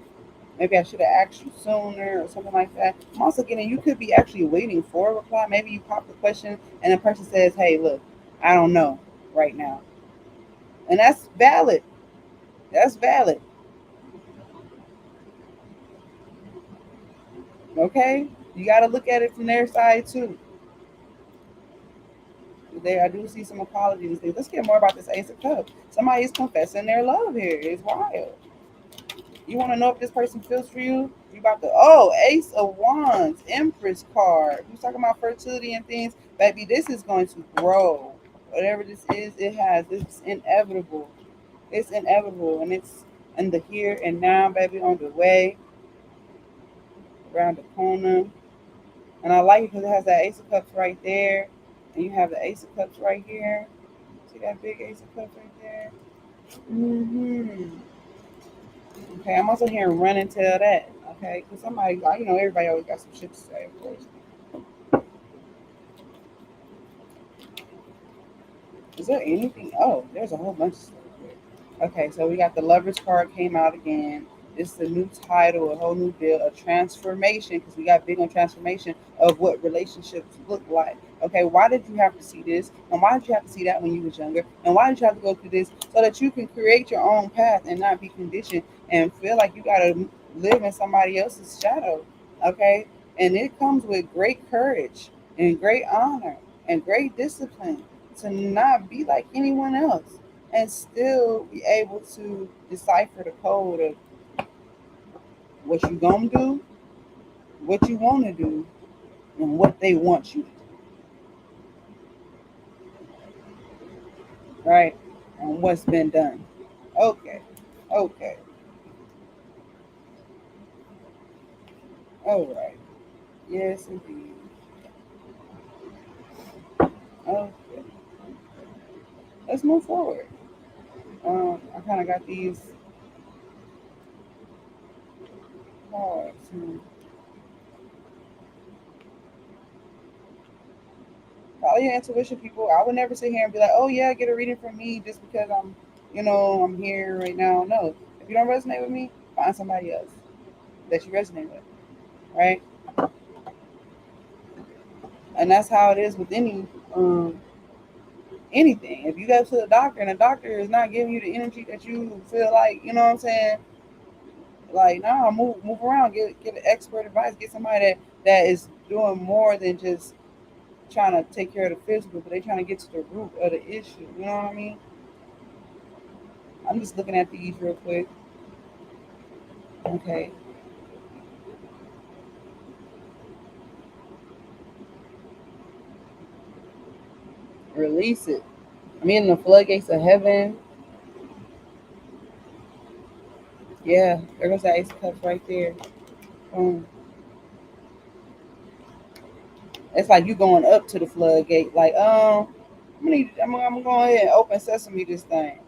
maybe I should have asked you sooner or something like that. I'm also getting you could be actually waiting for a reply. Maybe you pop the question and the person says, "Hey, look, I don't know right now," and that's valid. That's valid. Okay, you got to look at it from their side too. There, I do see some apologies and things. Let's get more about this Ace of Cups. Somebody is confessing their love here. It's wild. You want to know if this person feels for you? You about to Ace of Wands, Empress card. Who's talking about fertility and things? Baby, this is going to grow. Whatever this is, it has. It's inevitable. It's inevitable, and it's in the here and now, baby, on the way, around the corner. And I like it because it has that Ace of Cups right there, and you have the Ace of Cups right here. See that big Ace of Cups right there? Okay, I'm also hearing run and tell that. Okay, because somebody, everybody always got some shit to say, of course. Is there anything? Oh, there's a whole bunch of stuff here. Okay, so we got the Lovers card came out again. This is a new title, a whole new deal, a transformation, because we got big on transformation of what relationships look like. Okay, why did you have to see this? And why did you have to see that when you was younger? And why did you have to go through this so that you can create your own path and not be conditioned and feel like you gotta live in somebody else's shadow? Okay, and it comes with great courage and great honor and great discipline to not be like anyone else and still be able to decipher the code of what you gonna do, what you want to do, and what they want you to do, right? And what's been done. Okay, okay, all right. Yes, indeed. Okay, let's move forward. I kind of got these cards. Follow your intuition, people. I would never sit here and be like, "Oh yeah, get a reading from me just because I'm here right now." No, if you don't resonate with me, find somebody else that you resonate with, right? And that's how it is with um anything. If you go to the doctor and the doctor is not giving you the energy that you feel like, you know what I'm saying? Like, nah, move around, get an expert advice, get somebody that is doing more than just trying to take care of the physical, but they trying to get to the root of the issue. You know what I mean? I'm just looking at these real quick. Okay. Release it. I mean, the floodgates of heaven. Yeah, there goes that Ace of Cups right there. Boom. It's like you going up to the floodgate. Like, I'm gonna go ahead and open sesame this thing.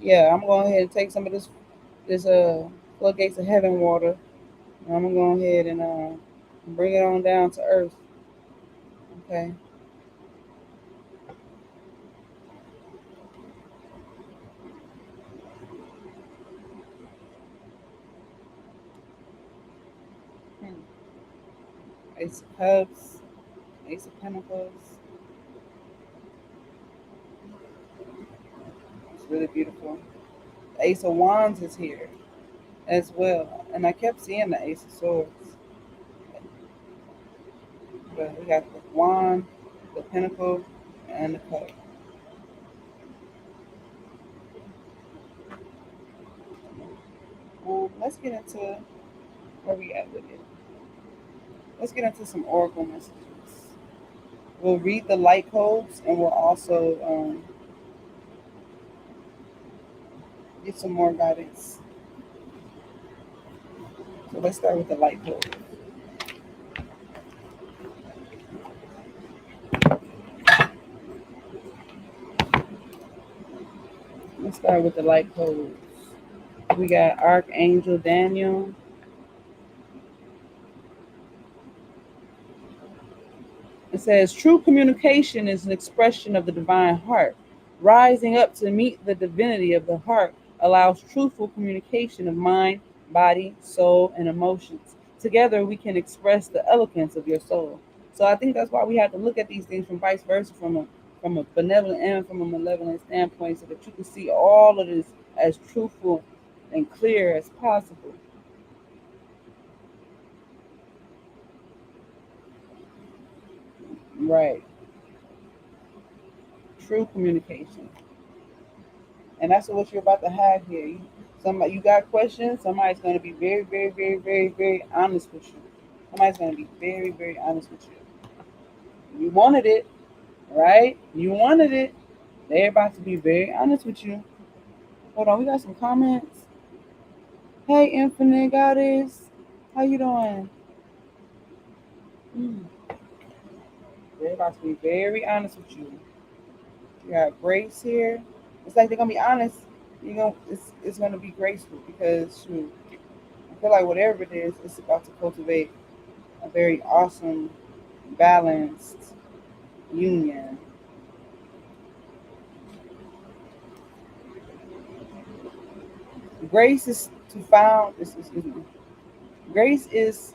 Yeah, I'm going ahead and take some of this floodgates of heaven water. And I'm gonna go ahead and bring it on down to earth. Okay. Hmm. Ace of Cups, Ace of Pentacles. It's really beautiful. The Ace of Wands is here as well, and I kept seeing the Ace of Swords. But we got the Wand, the Pentacle, and the Cup. Well, let's get into where we at with it. Let's get into some oracle messages. We'll read the light codes, and we'll also get some more guidance. So let's start with the light code. Let's start with the light codes. We got Archangel Daniel. It says, true communication is an expression of the divine heart. Rising up to meet the divinity of the heart allows truthful communication of mind, body, soul, and emotions. Together, we can express the eloquence of your soul. So I think that's why we have to look at these things from vice versa, from a benevolent and from a malevolent standpoint, so that you can see all of this as truthful and clear as possible. Right. True communication. And that's what you're about to have here. Somebody, you got questions. Somebody's going to be very, very, very, very, very honest with you. Somebody's going to be very, very honest with you. You wanted it, right? You wanted it. They're about to be very honest with you. Hold on, we got some comments. Hey, Infinite Goddess, how you doing? Mm. They're about to be very honest with you. You got Grace here. It's like they're gonna be honest. It's gonna be graceful because shoot, I feel like whatever it is, it's about to cultivate a very awesome, balanced union. Grace is to found. Excuse me. Grace is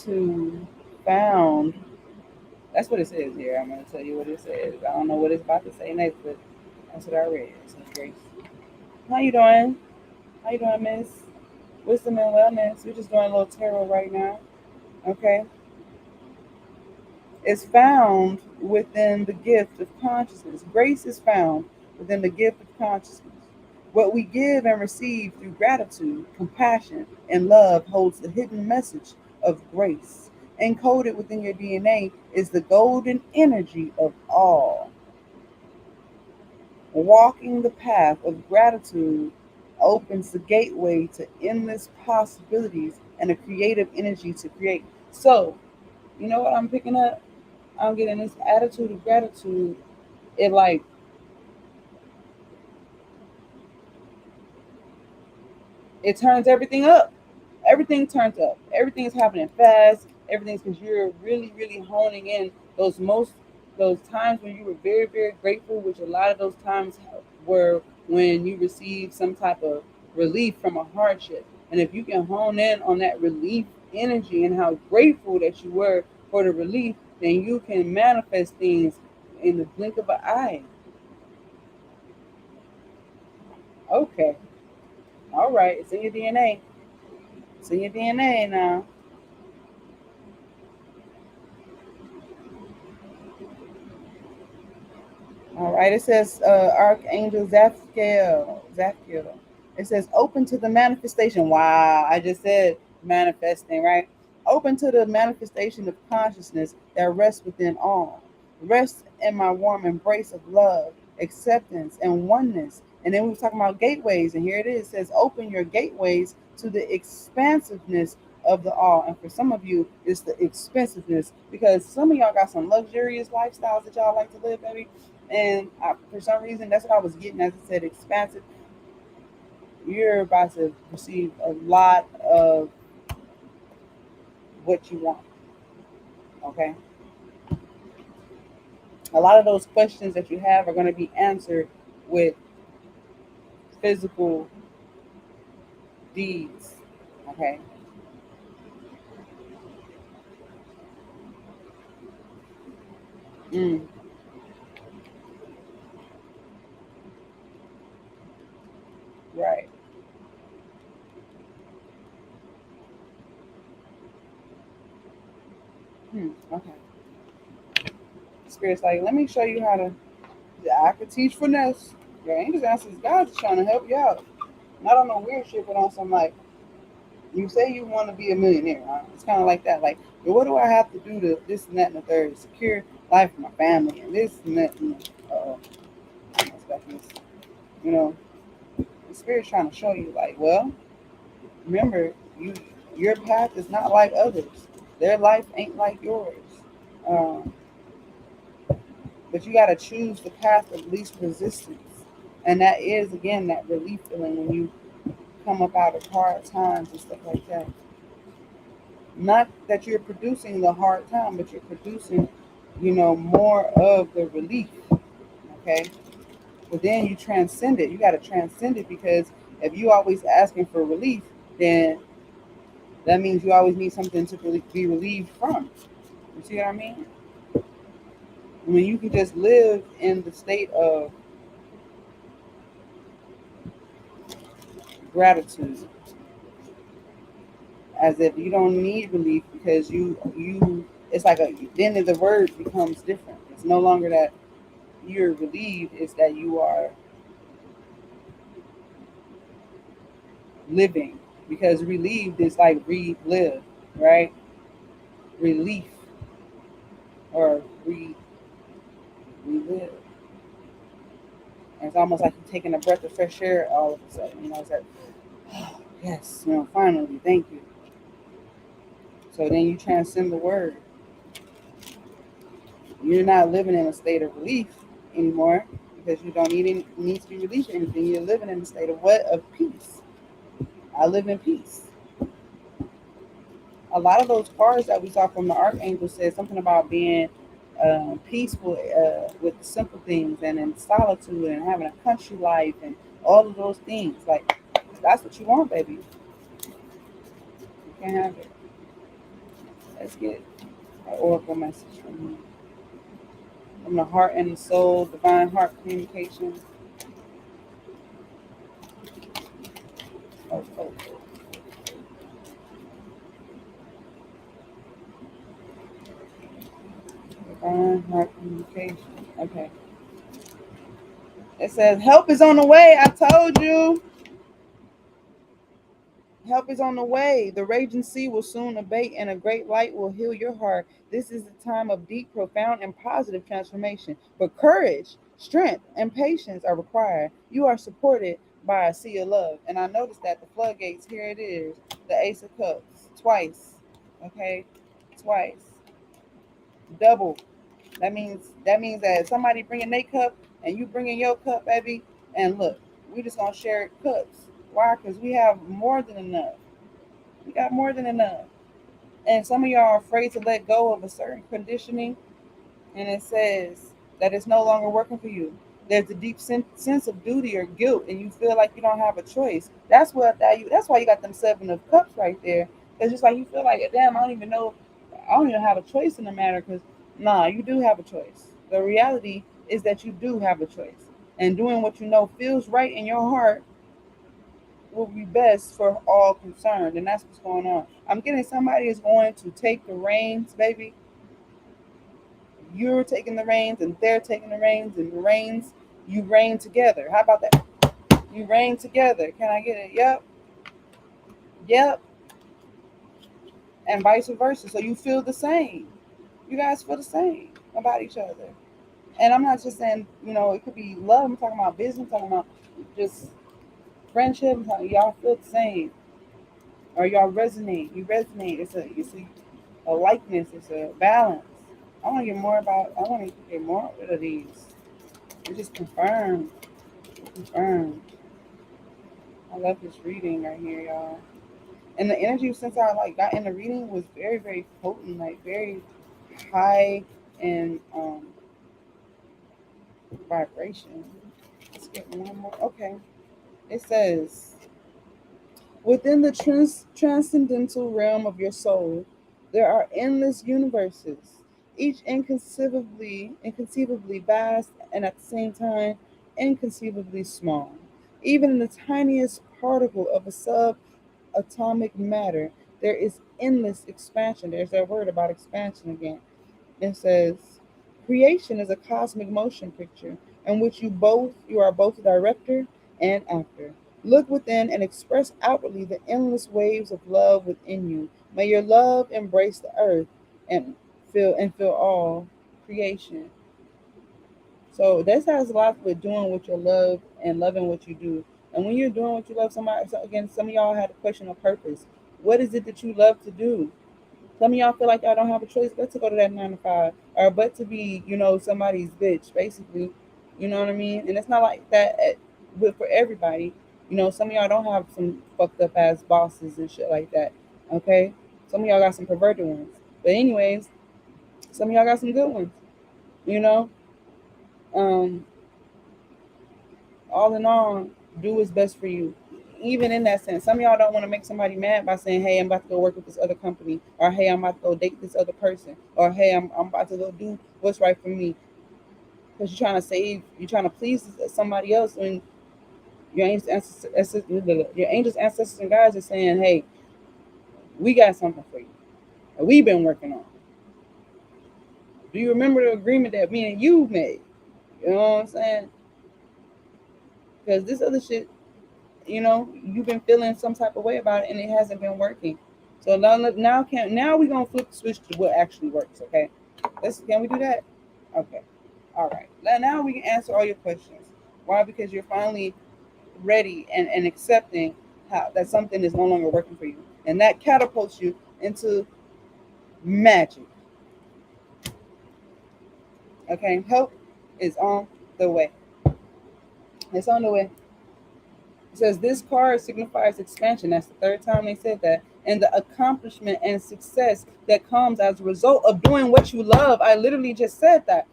to found. That's what it says here. I'm gonna tell you what it says. I don't know what it's about to say next, but that's what I read. It says Grace. How you doing? How you doing, Miss? Wisdom and wellness. We're just doing a little tarot right now. Okay. Is found within the gift of consciousness. Grace is found within the gift of consciousness. What we give and receive through gratitude, compassion, and love holds the hidden message of grace. Encoded within your DNA is the golden energy of all. Walking the path of gratitude opens the gateway to endless possibilities and a creative energy to create. So, you know what I'm picking up? I'm getting this attitude of gratitude. It like it turns everything up. Everything turns up. Everything is happening fast. Everything's because you're really, really honing in those times when you were very, very grateful, which a lot of those times were when you received some type of relief from a hardship. And if you can hone in on that relief energy and how grateful that you were for the relief, then you can manifest things in the blink of an eye. Okay. All right. It's in your DNA. It's in your DNA now. All right, it says Archangel Zaphiel. Zaphiel. It says open to the manifestation. Wow, I just said manifesting, right? Open to the manifestation of consciousness that rests within all. Rest in my warm embrace of love, acceptance, and oneness. And then we were talking about gateways, and here it is. It says open your gateways to the expansiveness of the all. And for some of you, it's the expensiveness, because some of y'all got some luxurious lifestyles that y'all like to live, baby. And for some reason, that's what I was getting as I said, expansive. You're about to receive a lot of what you want. Okay, a lot of those questions that you have are going to be answered with physical deeds. Okay. Mm, right. Okay. Spirit's like, let me show you how to. Yeah, I could teach finesse. Your angels answers, God's trying to help you out. Not on no weird shit, but on some like, you say you want to be a millionaire. Huh? It's kind of like that. Like, well, what do I have to do to this and that and the third? Secure life for my family and this and that. And, uh-oh. You know, the spirit's trying to show you, like, well, remember, your path is not like others. Their life ain't like yours. Um, but you got to choose the path of least resistance. And that is, again, that relief feeling when you come up out of hard times and stuff like that. Not that you're producing the hard time, but you're producing, more of the relief. Okay. But then you transcend it. You got to transcend it, because if you always asking for relief, then that means you always need something to be relieved from. You see what I mean? I mean, you can just live in the state of gratitude, as if you don't need relief, because you it's like then the word becomes different. It's no longer that you're relieved, it's that you are living, because relieved is like relive, right? Relief, or relive. And it's almost like you're taking a breath of fresh air all of a sudden. It's like, oh, yes, finally, thank you. So then you transcend the word. You're not living in a state of relief anymore, because you don't need to be relieved or anything. You're living in a state of what? Of peace. I live in peace. A lot of those cards that we saw from the archangel said something about being peaceful with the simple things, and in solitude, and having a country life, and all of those things. Like, that's what you want, baby. You can't have it. Let's get an oracle message from the heart and the soul, divine heart communication. Oh, oh, oh. Divine heart communication. Okay. It says, help is on the way. I told you. Help is on the way. The raging sea will soon abate, and a great light will heal your heart. This is a time of deep, profound, and positive transformation. But courage, strength, and patience are required. You are supported by a sea of love. And I noticed that the floodgates, here it is, the Ace of Cups, twice. Okay, twice, double. That means that somebody bringing their cup and you bringing your cup, baby. And look, we just gonna share cups. Why? Because we have more than enough. We got more than enough. And some of y'all are afraid to let go of a certain conditioning, and it says that it's no longer working for you. There's a deep sense of duty or guilt, and you feel like you don't have a choice. That's why you got them 7 of cups right there. It's just like you feel like, damn, I don't even know, I don't even have a choice in the matter. Because nah, you do have a choice. The reality is that you do have a choice, and doing what you know feels right in your heart will be best for all concerned. And that's what's going on. I'm getting somebody is going to take the reins, baby. You're taking the reins, and they're taking the reins, and the reins, you reign together. How about that? You reign together. Can I get it? Yep. Yep. And vice versa. So you feel the same. You guys feel the same about each other. And I'm not just saying, it could be love. I'm talking about business. I'm talking about just friendship. Y'all feel the same. or y'all resonate. You resonate. It's a likeness. It's a balance. I want to get more about. I want to get more of these. It just confirmed. Confirmed. I love this reading right here, y'all. And the energy since I like got in the reading was very, very potent, like very high and vibration. Let's get one more. Okay. It says within the transcendental realm of your soul, there are endless universes, each inconceivably vast and at the same time inconceivably small. Even in the tiniest particle of a subatomic matter, there is endless expansion. There's that word about expansion again. It says, creation is a cosmic motion picture in which you are both director and actor. Look within and express outwardly the endless waves of love within you. May your love embrace the earth and fill all creation. So this has a lot with doing what you love and loving what you do. And when you're doing what you love, somebody so again, some of y'all had a question of purpose. What is it that you love to do? Some of y'all feel like y'all don't have a choice but to go to that 9 to 5, or but to be, somebody's bitch, basically. You know what I mean? And it's not like that for everybody. Some of y'all don't have some fucked up ass bosses and shit like that. Okay, some of y'all got some perverted ones. But anyways, some of y'all got some good ones. You know, um, all in all, do what's best for you. Even in that sense, some of y'all don't want to make somebody mad by saying, "Hey, I'm about to go work with this other company," or "Hey, I'm about to go date this other person," or "Hey, I'm about to go do what's right for me," because you're trying to please somebody else when your angels, ancestors, and guides are saying, "Hey, we got something for you. That we've been working on. Do you remember the agreement that me and you made?" You know what I'm saying? Because this other shit, you've been feeling some type of way about it and it hasn't been working. So now we're gonna flip the switch to what actually works. Okay, can we do that? Okay, all right. Now we can answer all your questions. Why? Because you're finally ready and accepting how that something is no longer working for you, and that catapults you into magic. Okay, help is on the way. It's on the way. It says this card signifies expansion. That's the third time they said that. And the accomplishment and success that comes as a result of doing what you love. I literally just said that.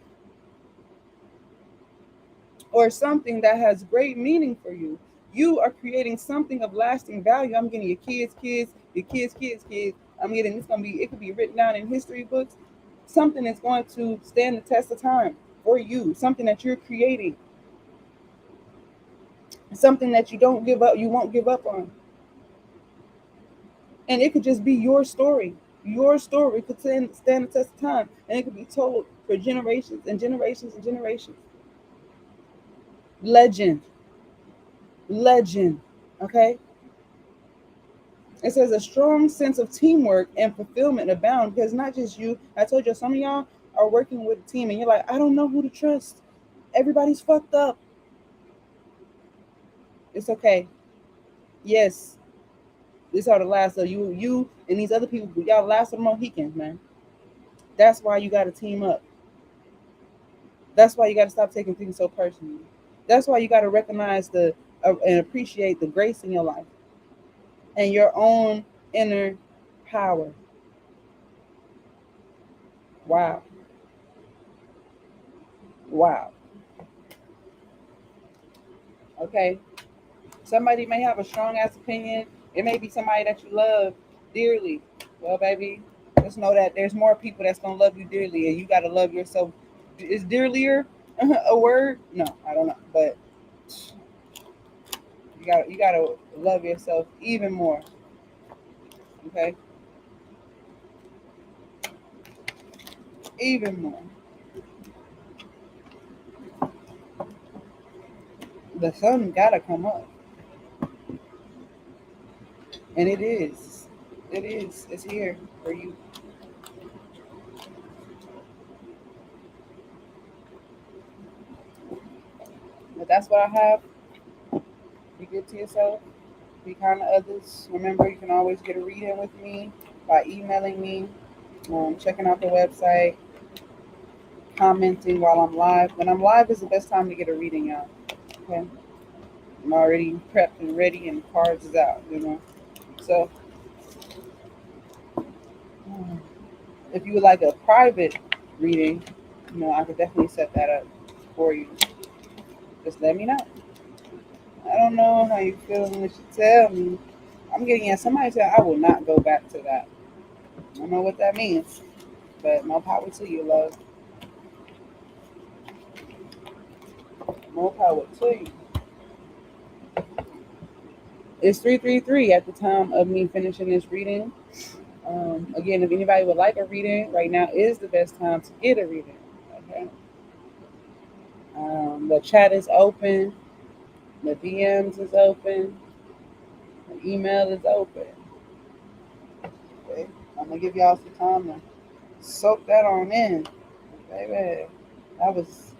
Or something that has great meaning for you. You are creating something of lasting value. I'm getting your kids, your kids. I'm getting it could be written down in history books. Something that's going to stand the test of time for you. Something that you're creating. Something that you won't give up on. And it could just be your story. Your story could stand the test of time, and it could be told for generations and generations and generations. Legend, legend. Okay. It says a strong sense of teamwork and fulfillment abound because not just you. I told you some of y'all are working with a team, and you're like, I don't know who to trust. Everybody's fucked up. It's okay. Yes, these are the last of you and these other people. Y'all the last of the Mohicans, man. That's why you got to team up. That's why you got to stop taking things so personally. That's why you got to recognize and appreciate the grace in your life and your own inner power. Wow. Wow. Okay. Somebody may have a strong ass opinion. It may be somebody that you love dearly. Well, baby, just know that there's more people that's gonna love you dearly, and you gotta love yourself. Is dearlier a word? No, I don't know, but you gotta love yourself even more. Okay, even more. The sun gotta come up, and it is. It is. It's here for you. But that's what I have. Be good to yourself. Be kind to others. Remember, you can always get a reading with me by emailing me, checking out the website, commenting while I'm live. When I'm live is the best time to get a reading out. Okay, I'm already prepped and ready, and cards is out. So if you would like a private reading, I could definitely set that up for you. Just let me know. I don't know how you feel unless you tell me. I'm getting at somebody said I will not go back to that. I don't know what that means, but more power to you, love. More power to you. It's 333 at the time of me finishing this reading. Again, if anybody would like a reading, right now is the best time to get a reading. Okay. The chat is open. The DMs is open. The email is open. Okay. I'm gonna give y'all some time to soak that on in. Baby, that was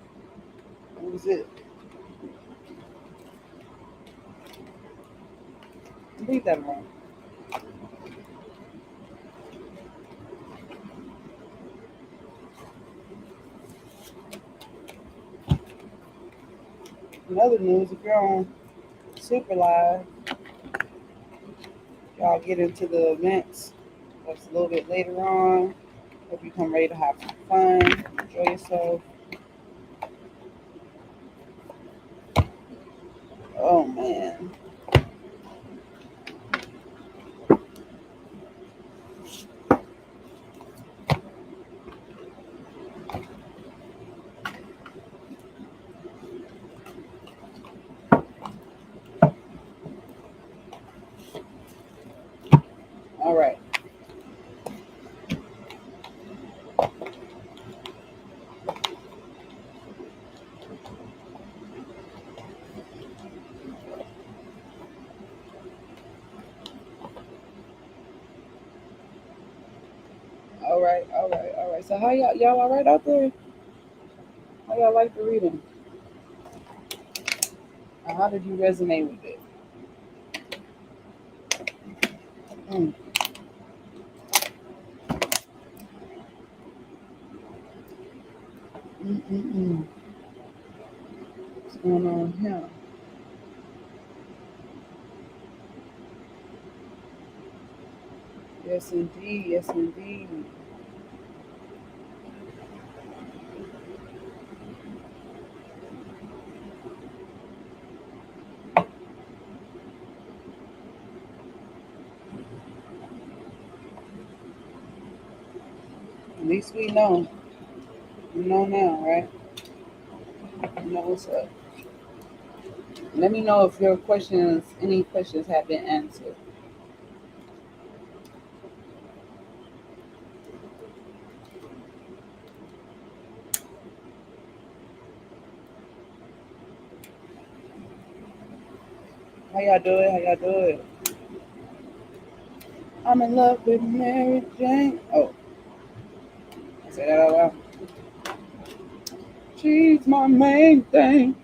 it. Leave that alone. In other news, if you're on Super Live, y'all get into the events. That's a little bit later on. Hope you come ready to have some fun, enjoy yourself. Oh man. All right. All right. All right. All right. So how y'all all right out there? How y'all like the reading? How did you resonate with it? Mm, mm. What's going on here? Yes, indeed. Yes, indeed. At least we know. We know now, right? You know what's up. Let me know if any questions have been answered. How y'all doing? How y'all doing? I'm in love with Mary Jane. Oh, I say that out loud. She's my main thing.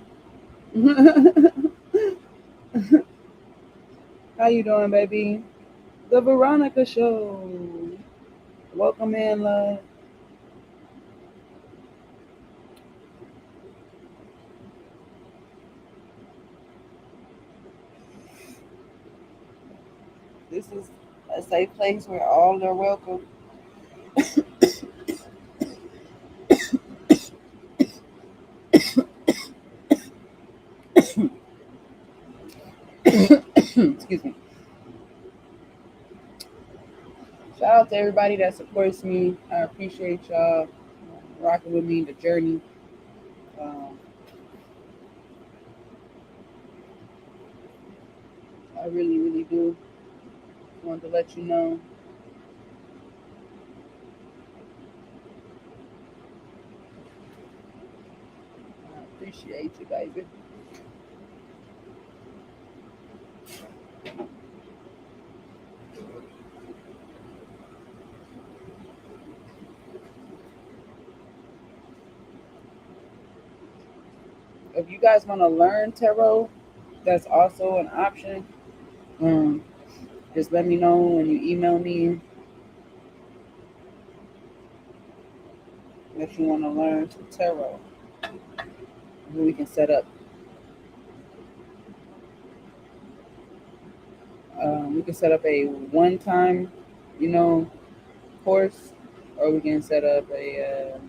How you doing, baby? The Veronica Show. Welcome in, love. This is a safe place where all are welcome. Excuse me. Shout out to everybody that supports me. I appreciate y'all rocking with me the journey. Um, I really, really do. Want to let you know. I appreciate you, baby. If you guys want to learn tarot, that's also an option. Um, just let me know when you email me if you want to learn tarot. We can set up. We can set up a one-time, you know, course, or we can set up a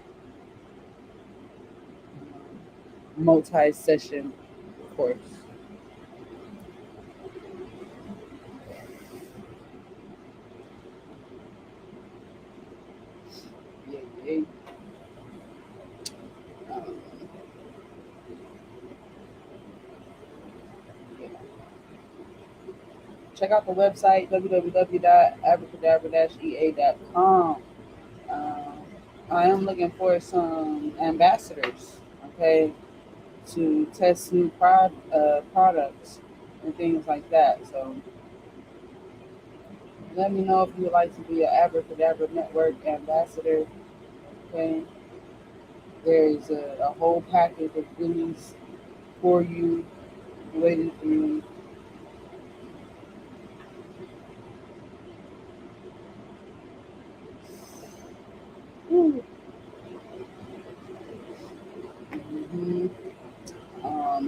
multi-session course. Yeah, yeah. Um, yeah. Check out the website www.abracadabra-ea.com. Um, I am looking for some ambassadors, okay, to test new products and things like that. So let me know if you would like to be an Abracadabra Network ambassador. Okay, there's a whole package of goodies for you, waiting for you. Mhm.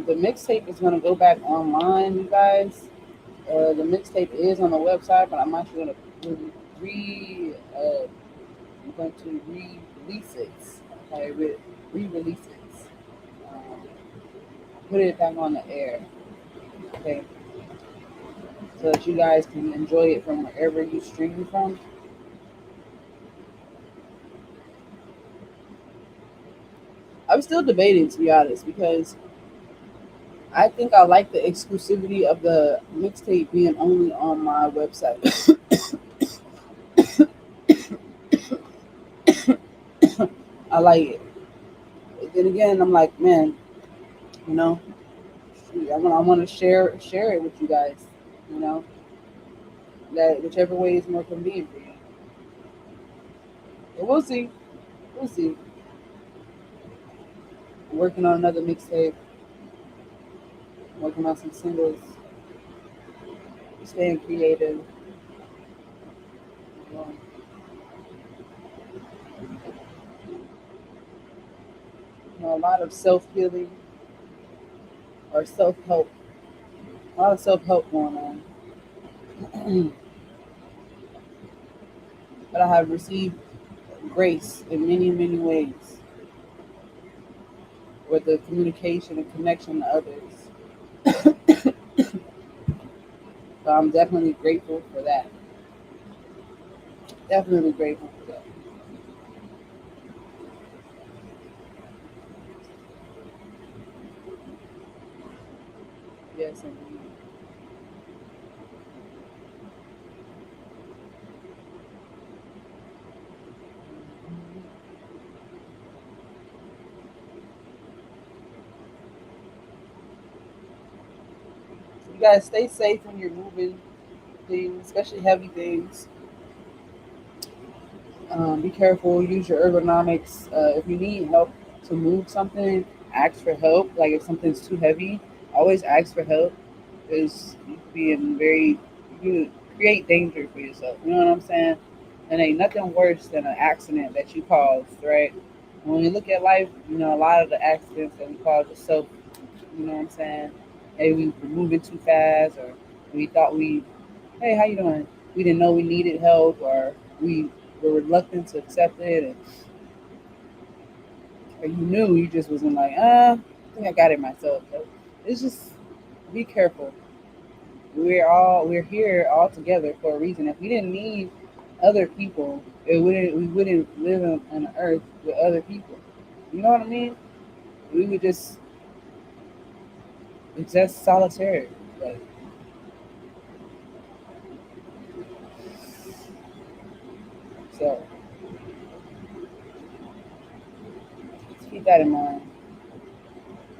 The mixtape is going to go back online, you guys. The mixtape is on the website, but I'm actually going to I'm going to re-release it. Okay, re-release it. Um, put it back on the air. Okay, so that you guys can enjoy it from wherever you stream from. I'm still debating, to be honest, because I think I like the exclusivity of the mixtape being only on my website. I like it. Then again, I'm like, man, you know, I want to share it with you guys. You know, that whichever way is more convenient for you. But we'll see. We'll see. I'm working on another mixtape. Working on some singles. Staying creative. Um, a lot of self healing or self help. A lot of self help going on. But I have received grace in many, many ways with the communication and connection to others. So I'm definitely grateful for that. Definitely grateful for that. Yes, indeed. You guys stay safe when you're moving things, especially heavy things. Be careful. Use your ergonomics. If you need help to move something, ask for help. Like if something's too heavy, always ask for help. Because you could be in very you create danger for yourself. You know what I'm saying? And ain't nothing worse than an accident that you caused, right? When you look at life, you know a lot of the accidents that we cause ourselves. You know what I'm saying? Maybe we were moving too fast, or we thought we, hey, how you doing? We didn't know we needed help, or we were reluctant to accept it, or you knew you just wasn't like, I think I got it myself. So it's just be careful. We're here all together for a reason. If we didn't need other people, it wouldn't we wouldn't live on the earth with other people. You know what I mean? We would just it's just solitary. But so just keep that in mind.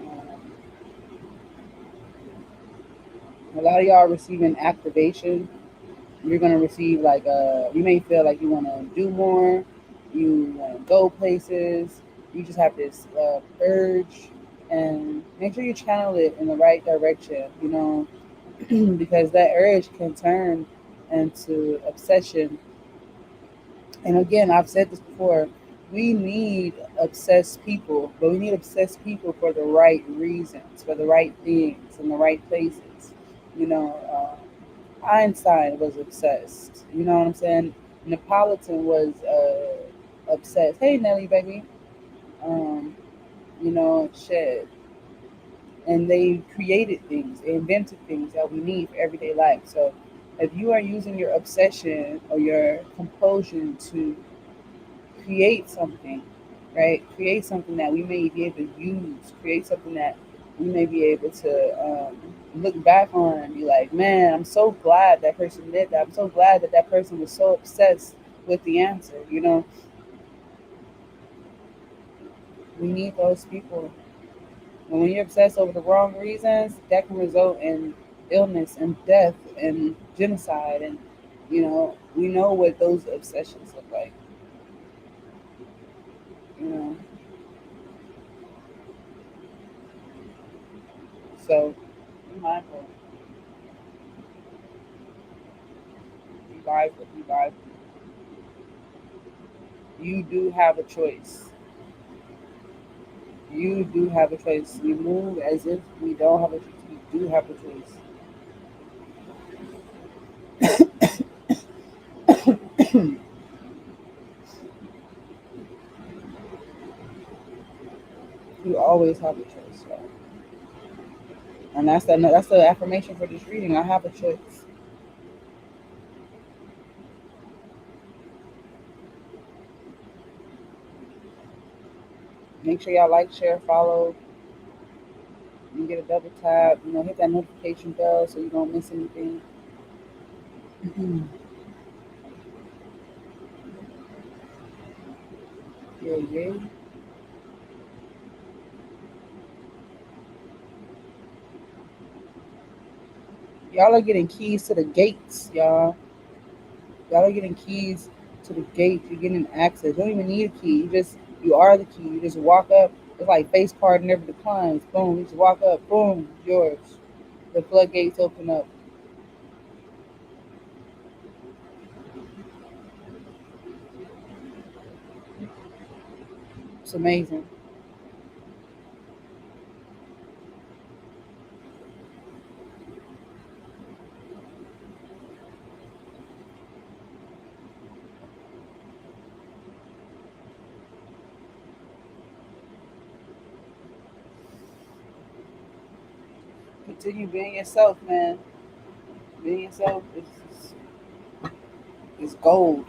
Um, a lot of y'all are receiving activation. You're gonna receive like you may feel like you want to do more, you want to go places. You just have this urge, and make sure you channel it in the right direction. You know, because that urge can turn into obsession. And again, I've said this before, we need obsessed people, but we need obsessed people for the right reasons, for the right things, in the right places. You know, Einstein was obsessed. You know what I'm saying? Napolitan was obsessed. Hey, Nelly, baby. Um, shit. And they created things, they invented things that we need for everyday life. So if you are using your obsession or your compulsion to create something, right? Create something that we may be able to use, create something that we may be able to look back on and be like, man, I'm so glad that person did that. I'm so glad that that person was so obsessed with the answer. We need those people. And when you're obsessed over the wrong reasons, that can result in illness and death and genocide. And, we know what those obsessions look like. You know, so be mindful, be mindful, be mindful. You do have a choice. You do have a choice. We move as if we don't have a choice. We do have a choice. You always have a choice. So. And that's the affirmation for this reading. I have a choice. Make sure y'all like, share, follow. You get a double tap. Hit that notification bell so you don't miss anything. Yeah, yeah. Y'all are getting keys to the gates, y'all. Y'all are getting keys to the gate. You're getting access. You don't even need a key. You are the key. You just walk up. It's like face card never declines. Boom. You just walk up. Boom. Yours. The floodgates open up. It's amazing. Continue being yourself, man. Being yourself is gold.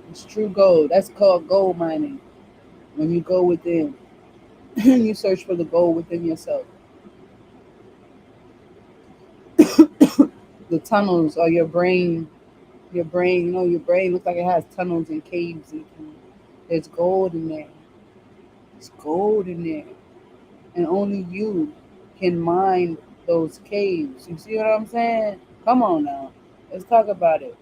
It's true gold. That's called gold mining. When you go within, you search for the gold within yourself. The tunnels are your brain. Your brain, your brain looks like it has tunnels and caves, and there's gold in there. There's gold in there, and only you can mine those caves. You see what I'm saying? Come on now, let's talk about it.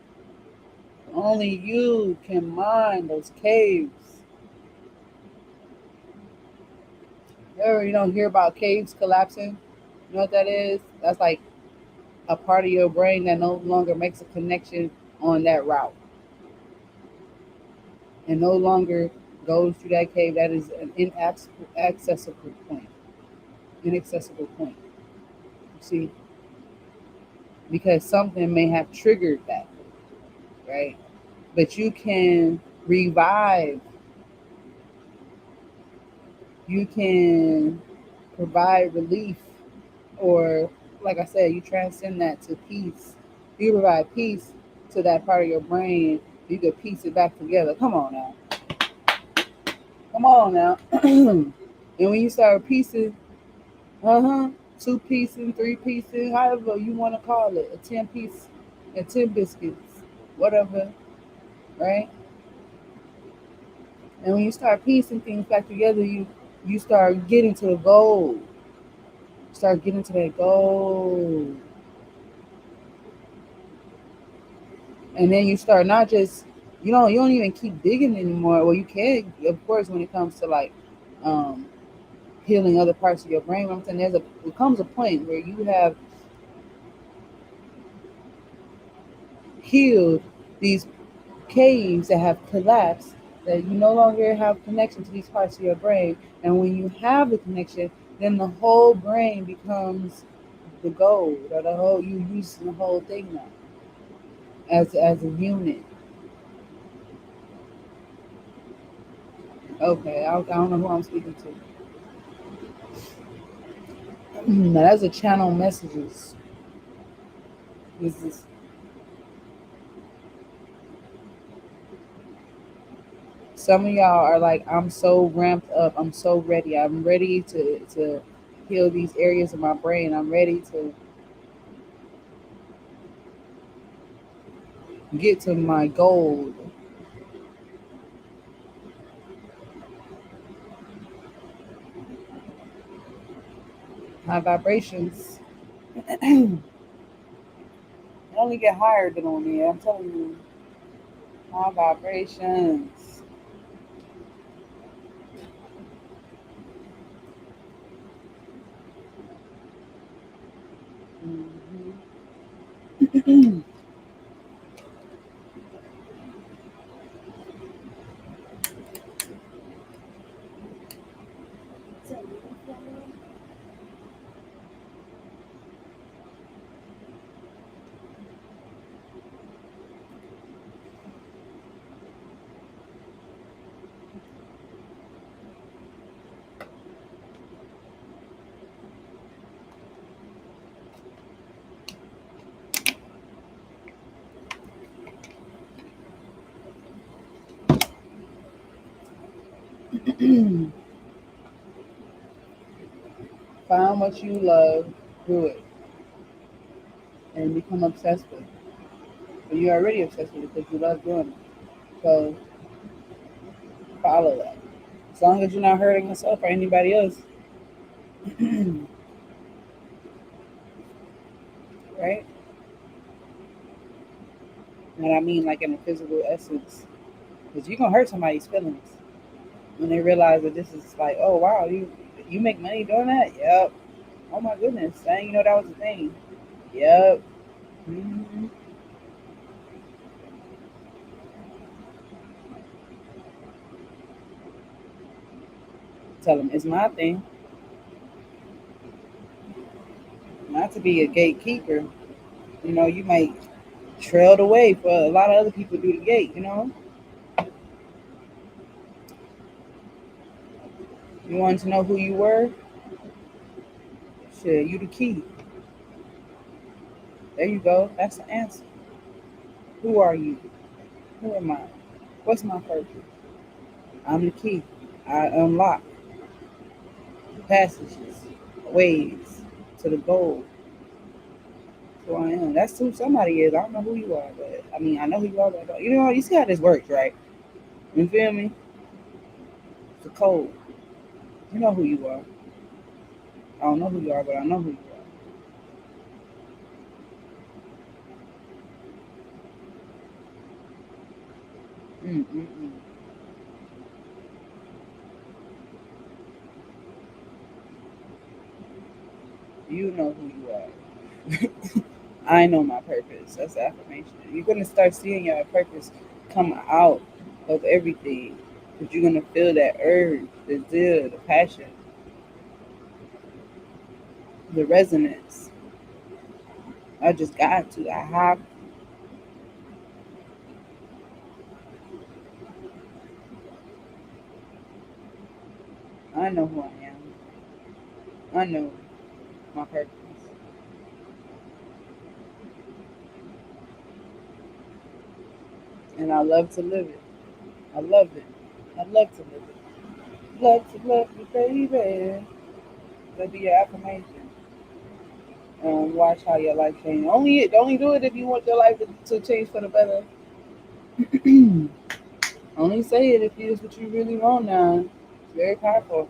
Only you can mine those caves. You don't hear about caves collapsing. You know what that is? That's like a part of your brain that no longer makes a connection on that route and no longer goes through that cave. That is an inaccessible point. Inaccessible point. You see, because something may have triggered that, right? But you can revive. You can provide relief, or like I said, you transcend that to peace. You provide peace to that part of your brain. You can piece it back together. Come on now. Come on now. And when you start piecing, two piecing, three piecing, however you want to call it, a 10 piece, and 10 biscuits, whatever, right? And when you start piecing things back together, you start getting to the goal. Start getting to that goal. And then you start not just you don't even keep digging anymore. Well, you can, of course, when it comes to like um healing other parts of your brain. I'm saying it comes a point where you have healed these caves that have collapsed, that you no longer have connection to these parts of your brain. And when you have the connection, then the whole brain becomes the gold, or the whole, you use the whole thing now as a unit. Okay, I don't know who I'm speaking to. Now that's a channel messages. This is some of y'all are like, I'm so ramped up, I'm so ready, I'm ready to heal these areas of my brain. I'm ready to get to my goal, high vibrations. They only get higher than on me. I'm telling you, high vibrations. Mhm. Find what you love, do it, and become obsessed with it. But you're already obsessed with it because you love doing it. So follow that. As long as you're not hurting yourself or anybody else, right? And I mean, like in a physical essence, because you're gonna hurt somebody's feelings when they realize that this is like, oh wow, you make money doing that? Yep. Oh my goodness, I didn't know that was a thing. Yep. Hmm. Tell them it's my thing, not to be a gatekeeper. You know, you might trail the way for a lot of other people to do the gate. You know, you wanted to know who you were. Shit, you the key. There you go. That's the answer. Who are you? Who am I? What's my purpose? I'm the key. I unlock passages, ways to the goal. Who I am. That's who somebody is. I don't know who you are, but I mean, I know who you are, but I don't. You know, you see how this works, right? You feel me? It's a code. You know who you are. I don't know who you are, but I know who you are. Mm-mm-mm. You know who you are. I know my purpose. That's the affirmation. You're gonna start seeing your purpose come out of everything, because you're gonna feel that urge, the zeal, the passion, the resonance. I just got to. I have. I know who I am. I know my purpose, and I love to live it. I love it. I love to live it. Love you, baby. That'll be your affirmation. Watch how your life change. Only do it if you want your life to change for the better. Only say it if it's what you really want now. It's very powerful.